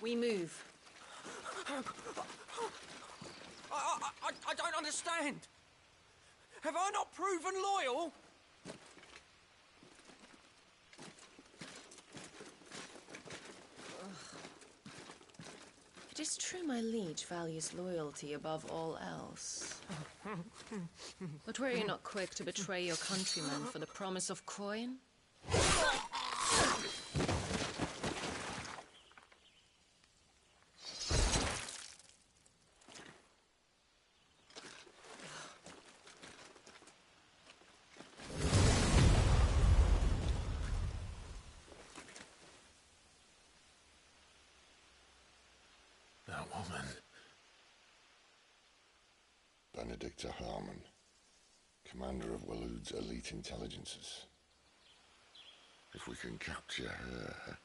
I: We move.
Q: I don't understand. Have I not proven loyal?
I: It is true my liege values loyalty above all else. But were you not quick to betray your countrymen for the promise of coin?
C: That woman.
H: Benedicta Harmon, commander of Waloed's elite intelligences. If we can capture her...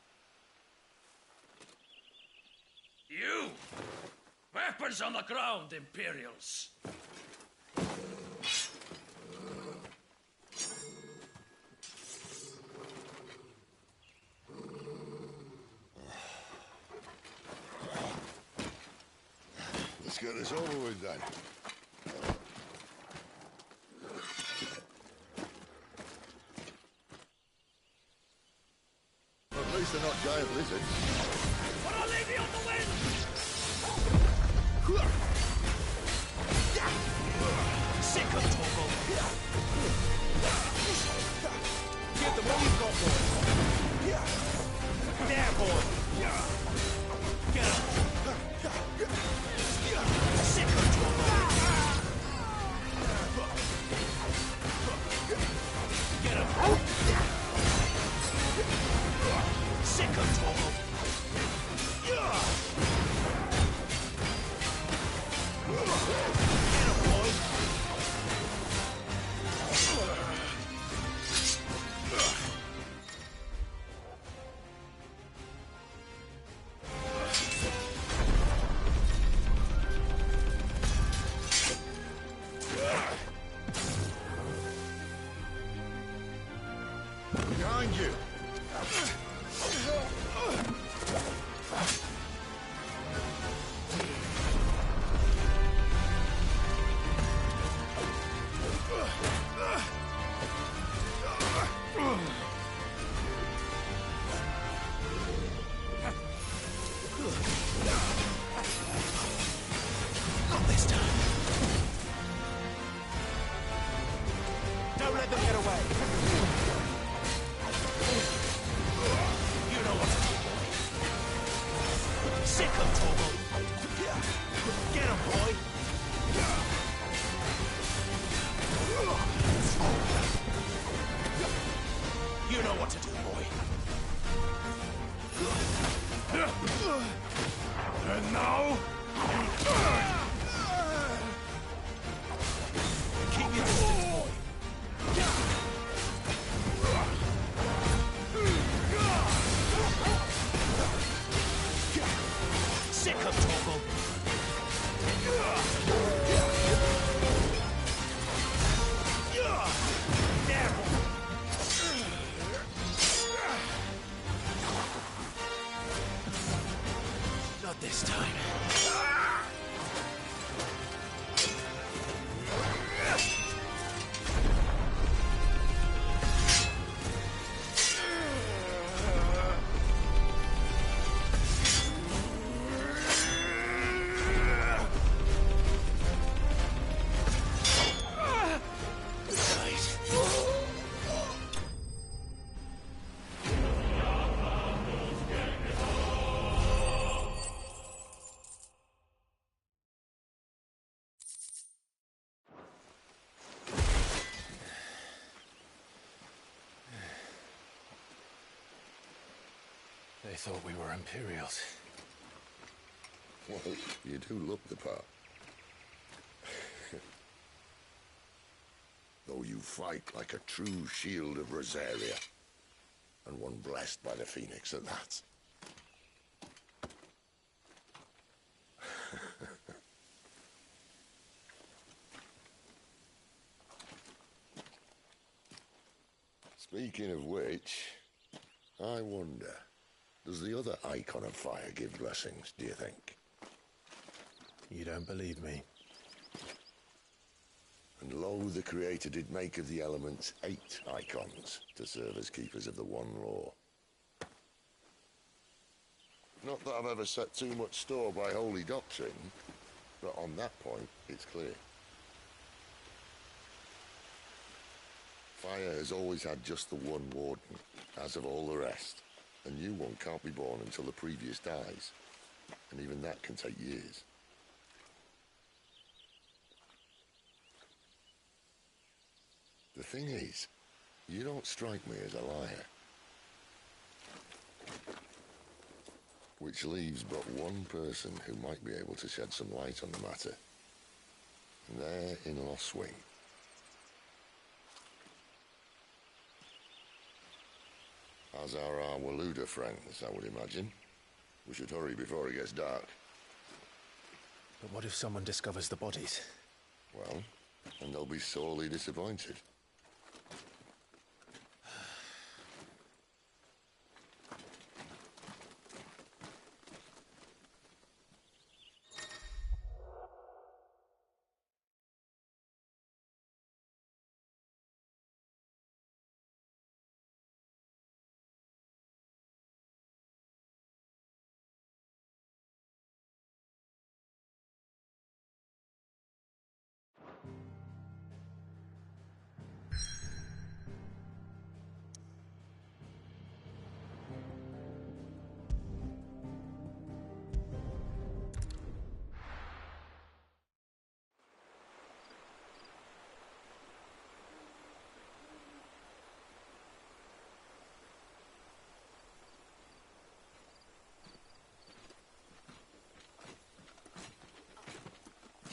T: You! Weapons on the ground, Imperials!
H: Let's get this over with then. At least they're not giant lizards.
T: But I'll leave you on the wind!
Q: Sick of Torgal. Give them all you've got, boy. There, boy. Get up. Sick of Torgal. Get up. Sick of Torgal.
H: Behind you!
Q: Not this time. Don't let them get away. You know what to do, boy. Sick of Torgal. Get him, boy. You know what to do, boy.
T: And now...
Q: Keep your distance, boy.
C: thought we were Imperials.
H: Well, you do look the part. Though you fight like a true shield of Rosaria. And one blessed by the Phoenix at that. Speaking of which, I wonder, does the other Icon of Fire give blessings, do you think?
C: You don't believe me?
H: And lo, the Creator did make of the elements 8 icons to serve as keepers of the one law. Not that I've ever set too much store by holy doctrine, but on that point, it's clear. Fire has always had just the one warden, as of all the rest. A new one can't be born until the previous dies, and even that can take years. The thing is, you don't strike me as a liar. Which leaves but one person who might be able to shed some light on the matter. And they're in Lostwing. As are our Waluda friends, I would imagine. We should hurry before it gets dark.
C: But what if someone discovers the bodies?
H: Well, and they'll be sorely disappointed.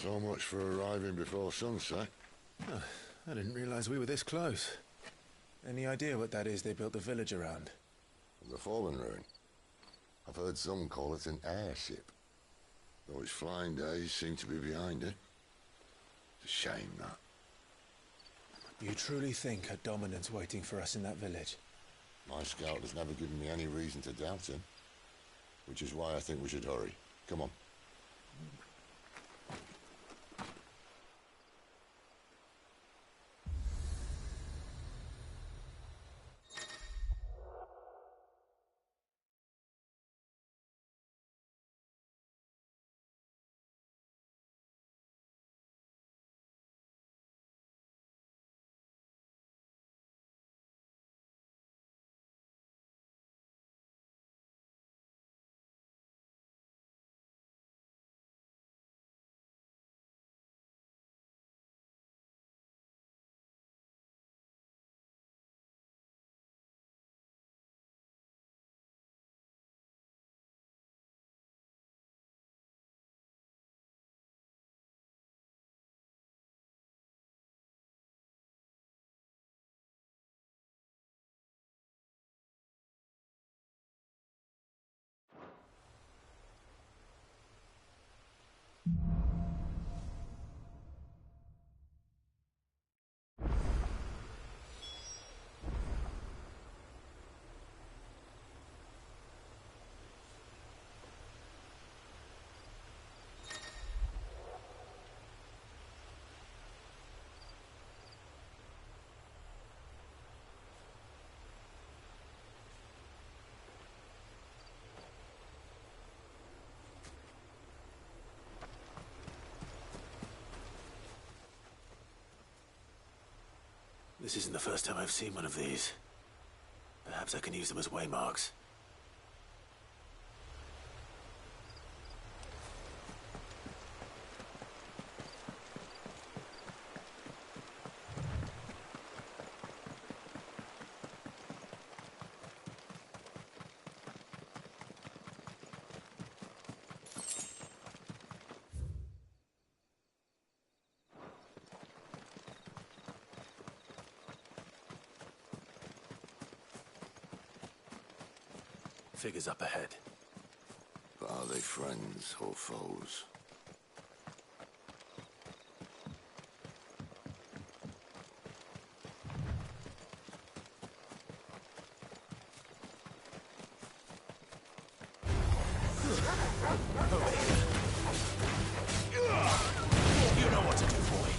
H: So much for arriving before sunset.
C: Oh, I didn't realize we were this close. Any idea what that is they built the village around?
H: The Fallen Ruin. I've heard some call it an airship. Though its flying days seem to be behind it. It's a shame, that.
C: You truly think a dominant's waiting for us in that village?
H: My scout has never given me any reason to doubt him. Which is why I think we should hurry. Come on.
C: This isn't the first time I've seen one of these. Perhaps I can use them as waymarks. figures up ahead.
H: But are they friends or foes?
C: You know what to do, boy.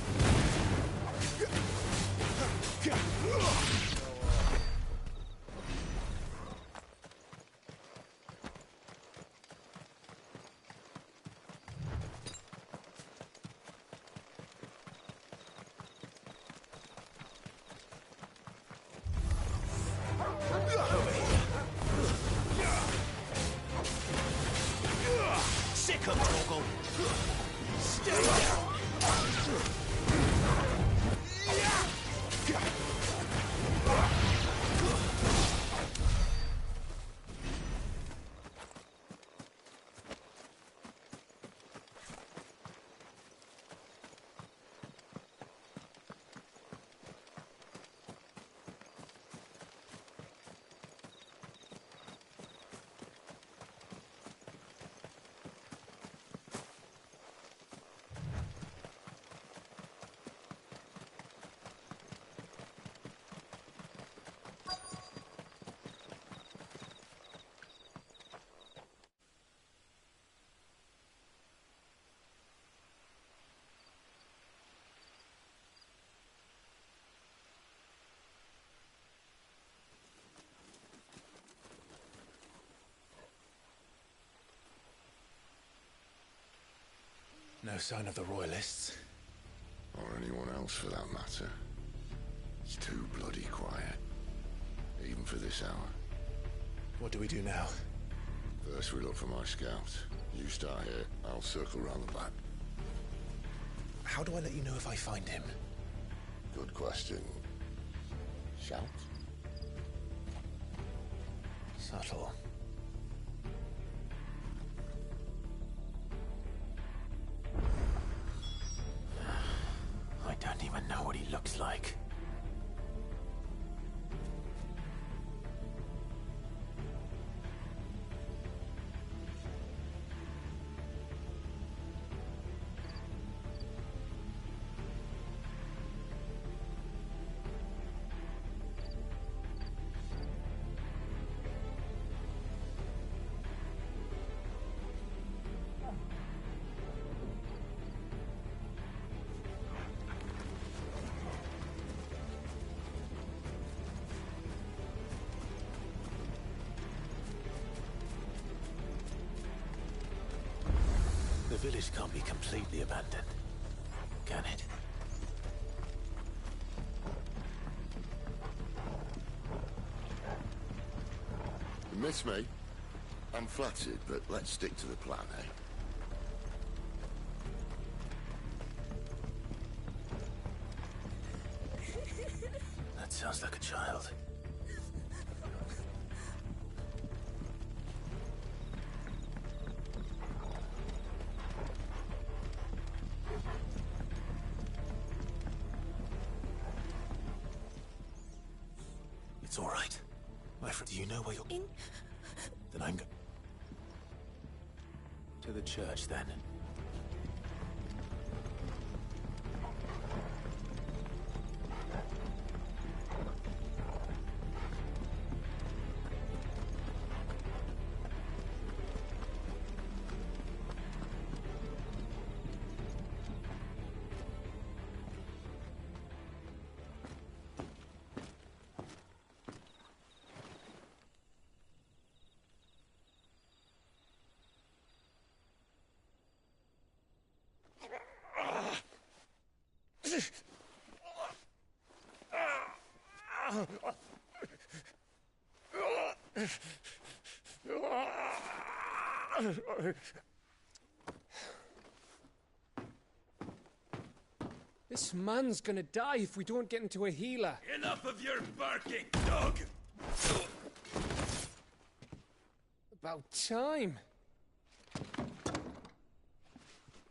Q: Sick of Torgal. Stay down.
C: No sign of the Royalists.
H: Or anyone else for that matter. It's too bloody quiet. Even for this hour.
C: What do we do now?
H: First we look for my scouts. You start here, I'll circle round the back.
C: How do I let you know if I find him?
H: Good question. Shout?
C: Subtle. I don't even know what he looks like. The village can't be completely abandoned, can it?
H: You miss me? I'm flattered, but let's stick to the plan, eh?
C: That sounds like a child. It's all right. My friend, do you know where you're... Then I'm go... To the church, then.
U: This man's gonna die if we don't get into a healer.
T: Enough of your barking, dog!
U: About time.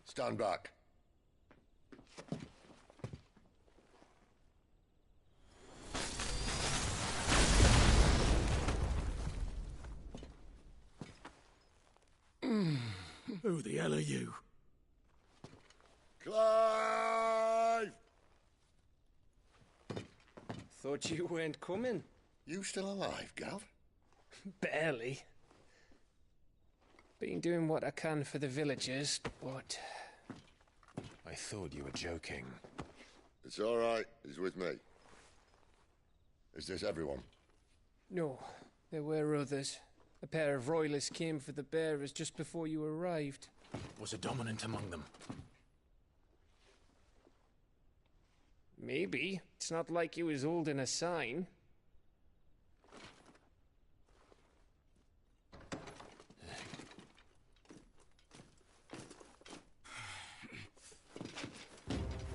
H: Stand back.
T: Who the hell are you?
O: Clive!
U: Thought you weren't coming.
O: You still alive, Gav?
U: Barely. Been doing what I can for the villagers, but...
C: I thought you were joking.
O: It's all right. He's with me. Is this everyone?
U: No, there were others. A pair of royalists came for the bearers just before you arrived.
C: Was a dominant among them?
U: Maybe. It's not like he was holding a sign.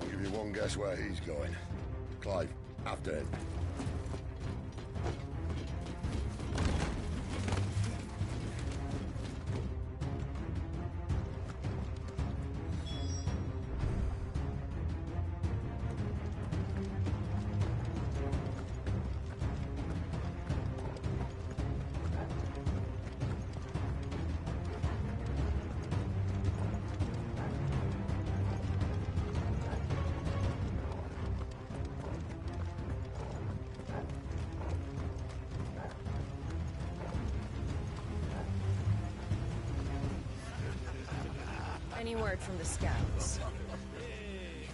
O: I'll give you one guess where he's going. Clive, after him.
I: Any word from the scouts?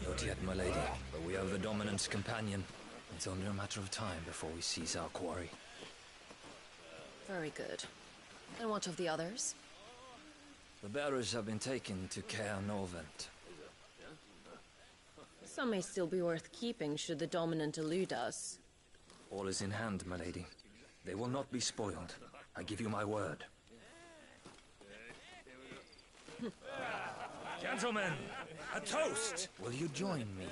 D: Not yet, my lady, but we have the Dominant's companion. It's only a matter of time before we seize our quarry.
I: Very good. And what of the others?
D: The bearers have been taken to Caer Norvent.
I: Some may still be worth keeping should the Dominant elude us.
D: All is in hand, my lady. They will not be spoiled. I give you my word.
Q: Gentlemen, a toast!
D: Will you join me?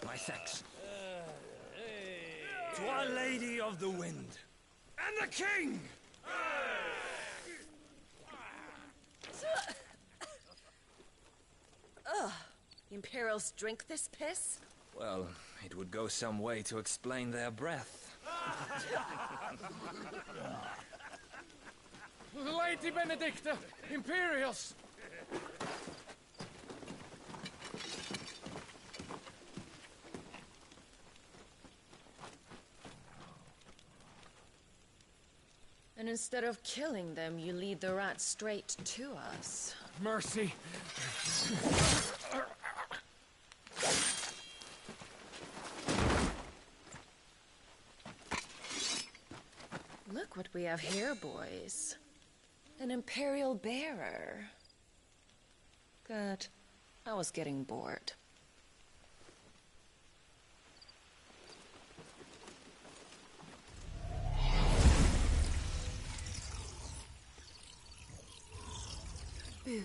D: My thanks.
Q: To Our Lady of the Wind. And the King!
I: Ugh. Imperials drink this piss?
D: Well, it would go some way to explain their breath.
U: Lady Benedicta! Imperials!
I: And instead of killing them, you lead the rats straight to us.
U: Mercy!
I: Look what we have here, boys. An Imperial bearer. Good. I was getting bored. Boo.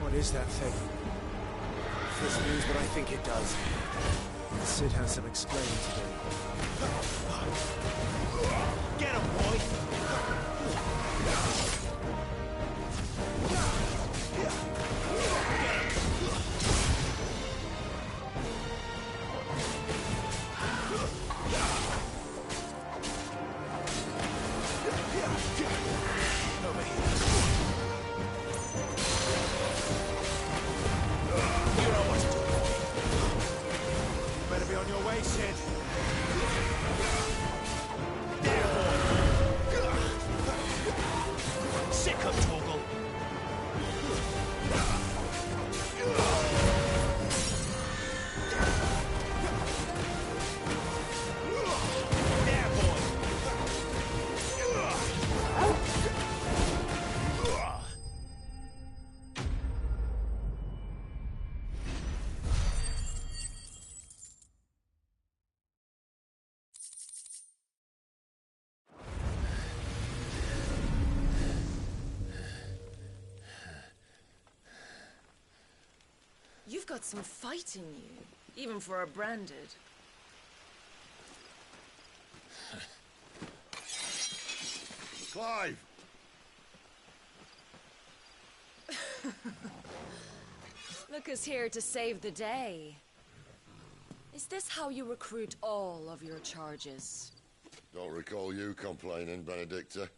C: What is that thing? If this means what I think it does, Cid has some explaining to do.
Q: Get him, boy!
I: got some fight in you, even for a branded.
H: Clive!
I: Look who's here to save the day. Is this how you recruit all of your charges?
H: Don't recall you complaining, Benedicta.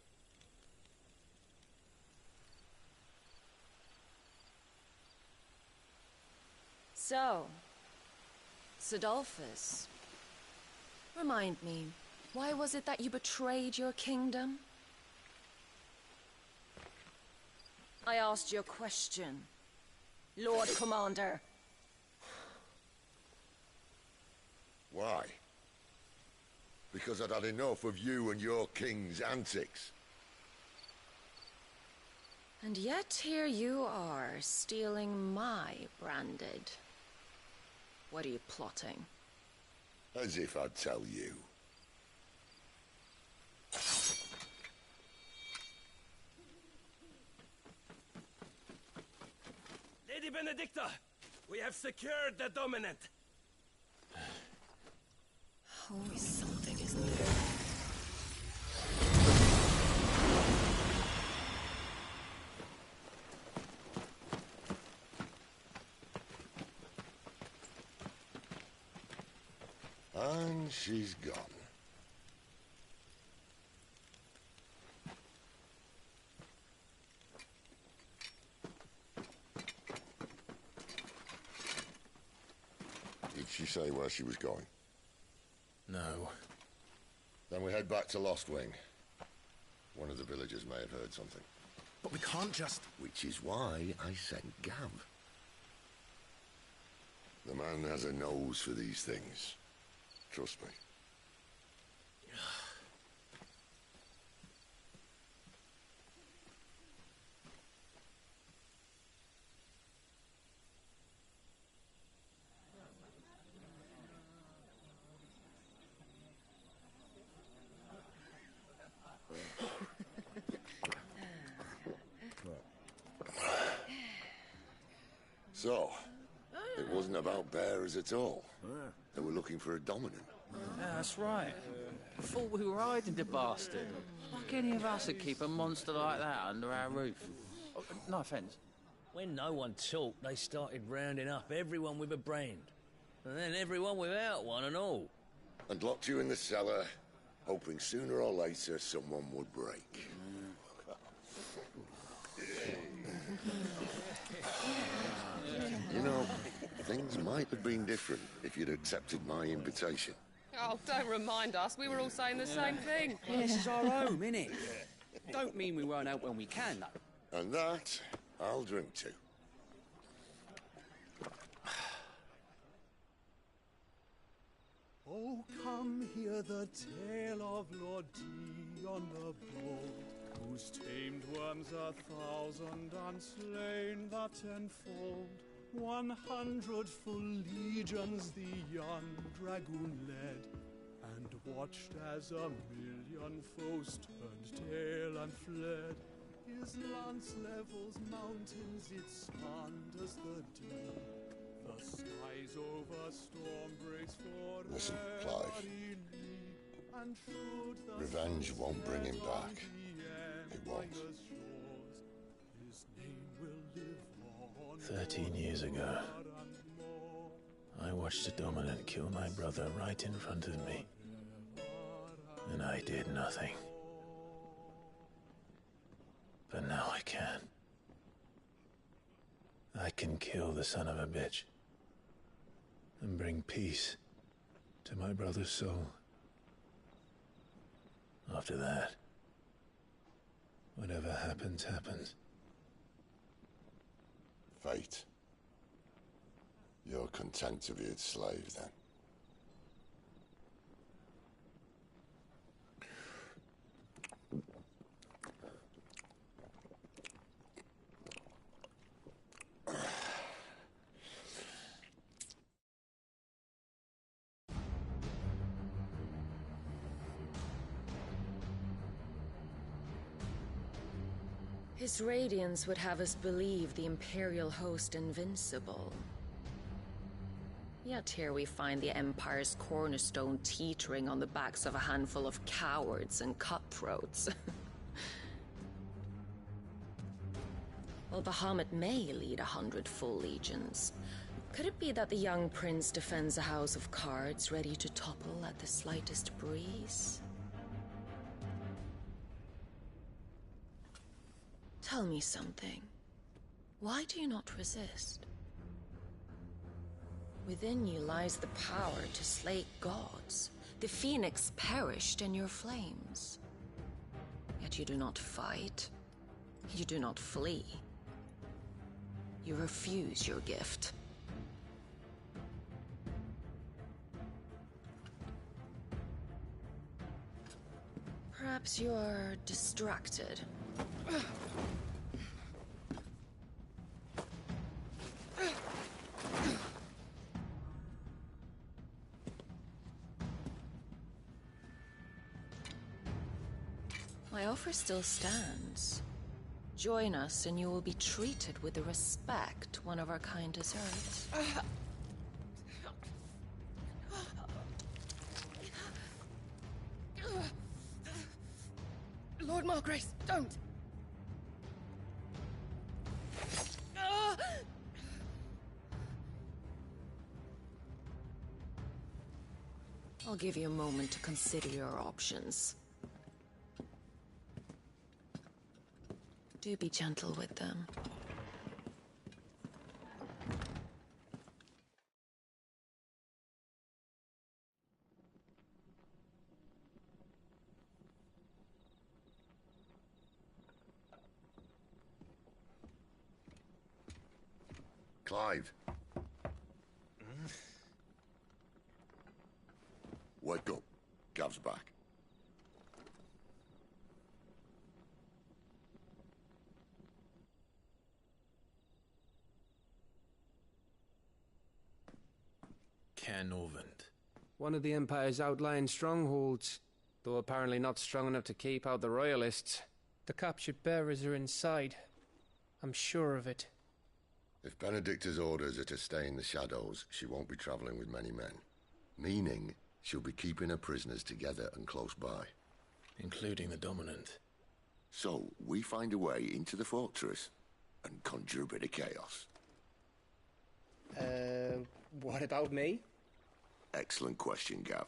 I: So, Sidolphus, remind me, why was it that you betrayed your kingdom? I asked you a question, Lord Commander.
H: Why? Because I'd had enough of you and your king's antics.
I: And yet here you are, stealing my branded. What are you plotting?
H: As if I'd tell you.
Q: Lady Benedicta, we have secured the Dominant.
I: Always something, isn't there?
H: And she's gone. Did she say where she was going?
C: No.
H: Then we head back to Lost Wing. One of the villagers may have heard something.
C: But we can't just...
H: Which is why I sent Gav. The man has a nose for these things. Trust me. So, it wasn't about bearers at all. They were looking for a dominant.
F: Yeah, that's right. I thought we were hiding the bastard. Like any of us would keep a monster like that under our roof. Oh, no offence.
M: When no one talked, they started rounding up everyone with a brand. And then everyone without one and all.
H: And locked you in the cellar, hoping sooner or later someone would break. You know, things might have been different if you'd accepted my invitation.
G: Oh, don't remind us. We were all saying the same thing.
N: Well, this is our home, innit? Don't mean we won't help when we can, though.
H: And that, I'll drink to.
V: Oh, come hear the tale of Lord Dion the Bold, who's tamed worms 1,000 and slain the 10-fold. 100 full legions the young dragoon led, and watched as 1,000,000 foes turned tail and fled. His lance levels mountains, it spanned as the deep. The skies over storm breaks for
H: Listen, Clive.
V: and should the
H: Revenge won't bring him back. It won't.
V: his name will live on
C: 13 years ago, I watched a dominant kill my brother right in front of me. And I did nothing. But now I can. I can kill the son of a bitch. And bring peace to my brother's soul. After that, whatever happens, happens.
H: Fate. You're content to be its slave, then?
I: His radiance would have us believe the Imperial host invincible. Yet here we find the Empire's cornerstone teetering on the backs of a handful of cowards and cutthroats. Well, Bahamut may lead 100 full legions. Could it be that the young prince defends a house of cards ready to topple at the slightest breeze? Tell me something. Why do you not resist? Within you lies the power to slay gods. The phoenix perished in your flames. Yet you do not fight. You do not flee. You refuse your gift. Perhaps you're distracted. My offer still stands. Join us and you will be treated with the respect one of our kind deserves.
G: Lord Margrace, don't!
I: I'll give you a moment to consider your options. Do be gentle with them.
H: Clive. Wake up. Gav's back.
C: Caernarvon.
U: One of the Empire's outlying strongholds, though apparently not strong enough to keep out the Royalists. The captured bearers are inside. I'm sure of it.
H: If Benedicta's orders are to stay in the shadows, she won't be travelling with many men. Meaning, she'll be keeping her prisoners together and close by.
C: Including the Dominant.
H: So, we find a way into the fortress and conjure a bit of chaos.
U: What about me?
H: Excellent question, Gav.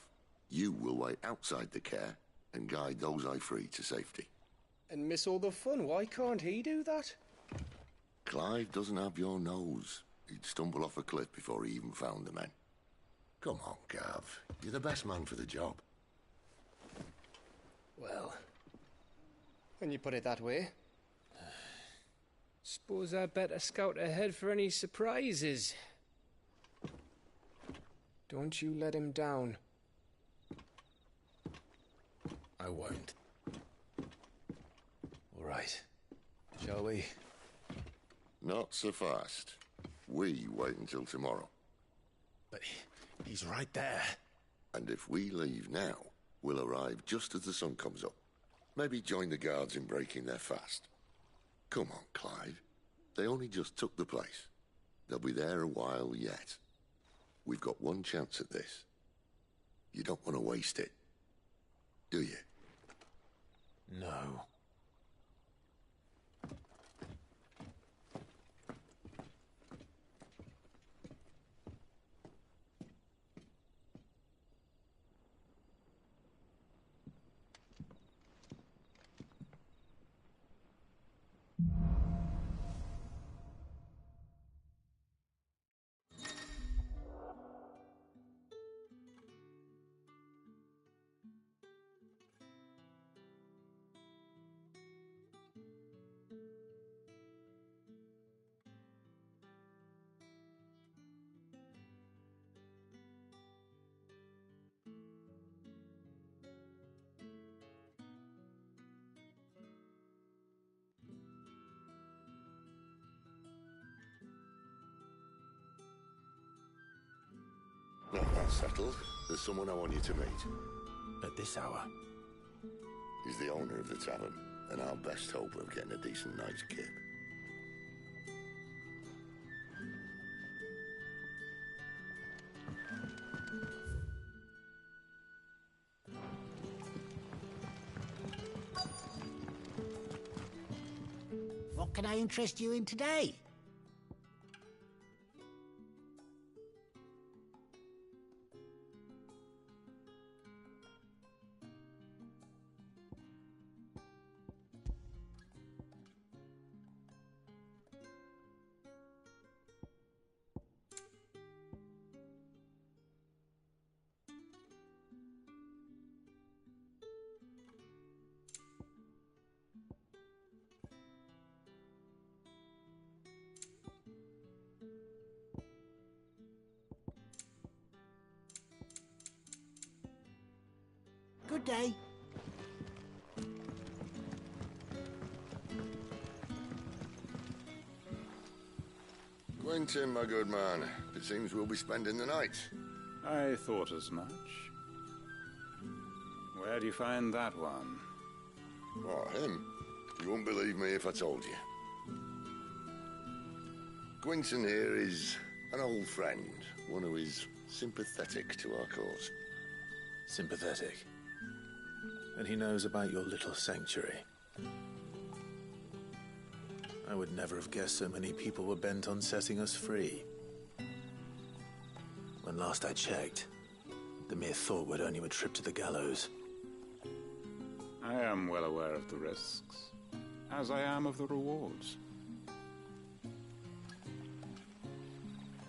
H: You will wait outside the care and guide those I free to safety.
U: And miss all the fun. Why can't he do that?
H: Clive doesn't have your nose. He'd stumble off a cliff before he even found the men. Come on, Gav. You're the best man for the job.
U: Well, when you put it that way. Suppose I'd better scout ahead for any surprises. Don't you let him down.
C: I won't. All right. Shall we?
H: Not so fast. We wait until tomorrow.
C: But he's right there.
H: And if we leave now, we'll arrive just as the sun comes up. Maybe join the guards in breaking their fast. Come on, Clive. They only just took the place. They'll be there a while yet. We've got one chance at this. You don't want to waste it, do you?
C: No.
H: Now that's settled. There's someone I want you to meet.
C: At this hour?
H: He's the owner of the tavern, and our best hope of getting a decent night's kip.
N: What can I interest you in today? Good day.
H: Quentin, my good man. It seems we'll be spending the night.
V: I thought as much. Where do you find that one?
H: Oh, him? You wouldn't believe me if I told you. Quentin here is an old friend, one who is sympathetic to our cause.
C: Sympathetic? And he knows about your little sanctuary. I would never have guessed so many people were bent on setting us free. When last I checked, the mere thought would earn you a trip to the gallows.
V: I am well aware of the risks, as I am of the rewards.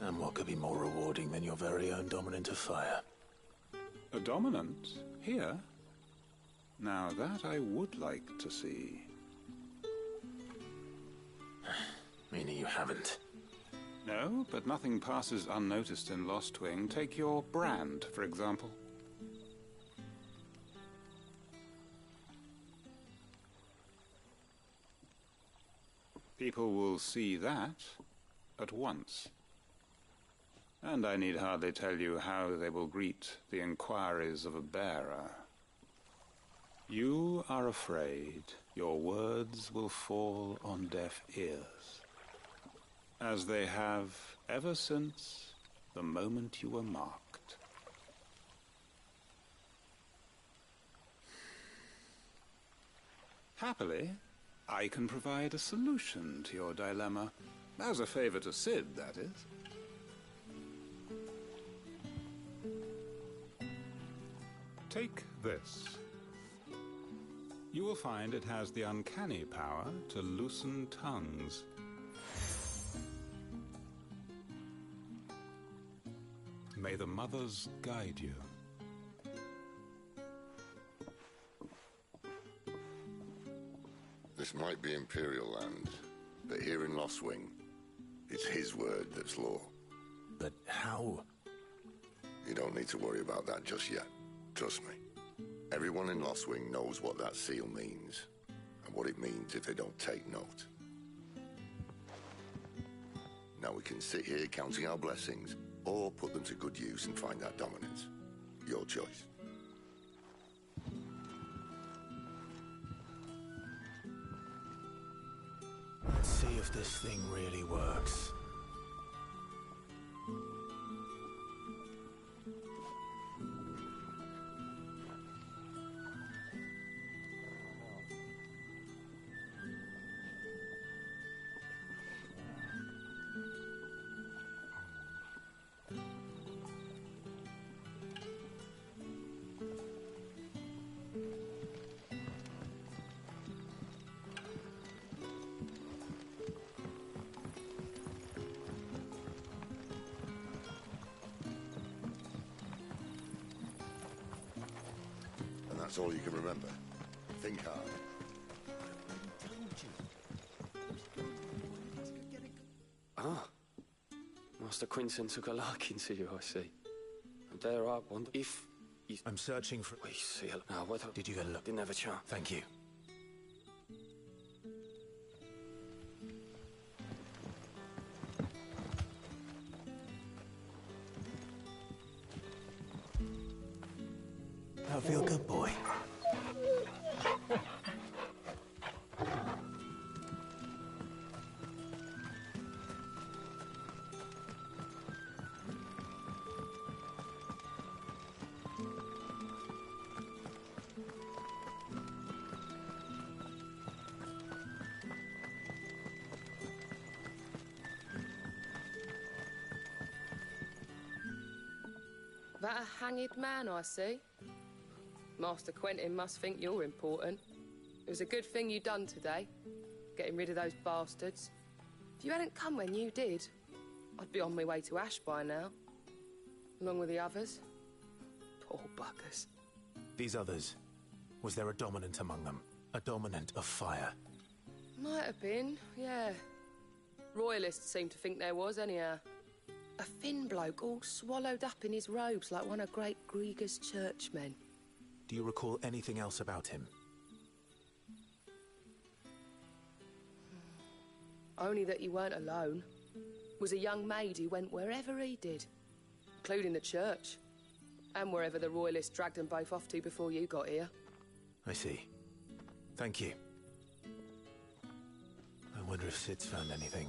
C: And what could be more rewarding than your very own dominant of fire?
V: A dominant? Here? Now that I would like to see.
C: Meaning you haven't?
V: No, but nothing passes unnoticed in Lostwing. Take your brand, for example. People will see that at once. And I need hardly tell you how they will greet the inquiries of a bearer. You are afraid your words will fall on deaf ears, as they have ever since the moment you were marked. Happily, I can provide a solution to your dilemma, as a favor to Cid, that is. Take this. You will find it has the uncanny power to loosen tongues. May the mothers guide you.
H: This might be Imperial land, but here in Lostwing, it's his word that's law.
C: But how?
H: You don't need to worry about that just yet. Trust me. Everyone in Lostwing knows what that seal means, and what it means if they don't take note. Now we can sit here counting our blessings, or put them to good use and find that dominance. Your choice.
C: Let's see if this thing really works.
H: That's all you can remember. Think hard.
A: Ah. Master Quinton took a liking to you, I see. And dare I wonder if he's...
C: I'm searching for...
A: We see it. No, what...
C: Did you get a look?
A: Didn't have a chance.
C: Thank you. I feel good, boy.
G: That a hanged man, I see. Master Quentin must think you're important. It was a good thing you done today, getting rid of those bastards. If you hadn't come when you did, I'd be on my way to Ash by now, along with the others. Poor buggers.
C: These others, was there a dominant among them? A dominant of fire?
G: Might have been, yeah. Royalists seem to think there was, anyhow. A thin bloke all swallowed up in his robes like one of Great Grieger's churchmen.
C: Do you recall anything else about him?
G: Only that he weren't alone. Was a young maid who went wherever he did, including the church, and wherever the Royalists dragged them both off to before you got here.
C: I see. Thank you. I wonder if Sid's found anything.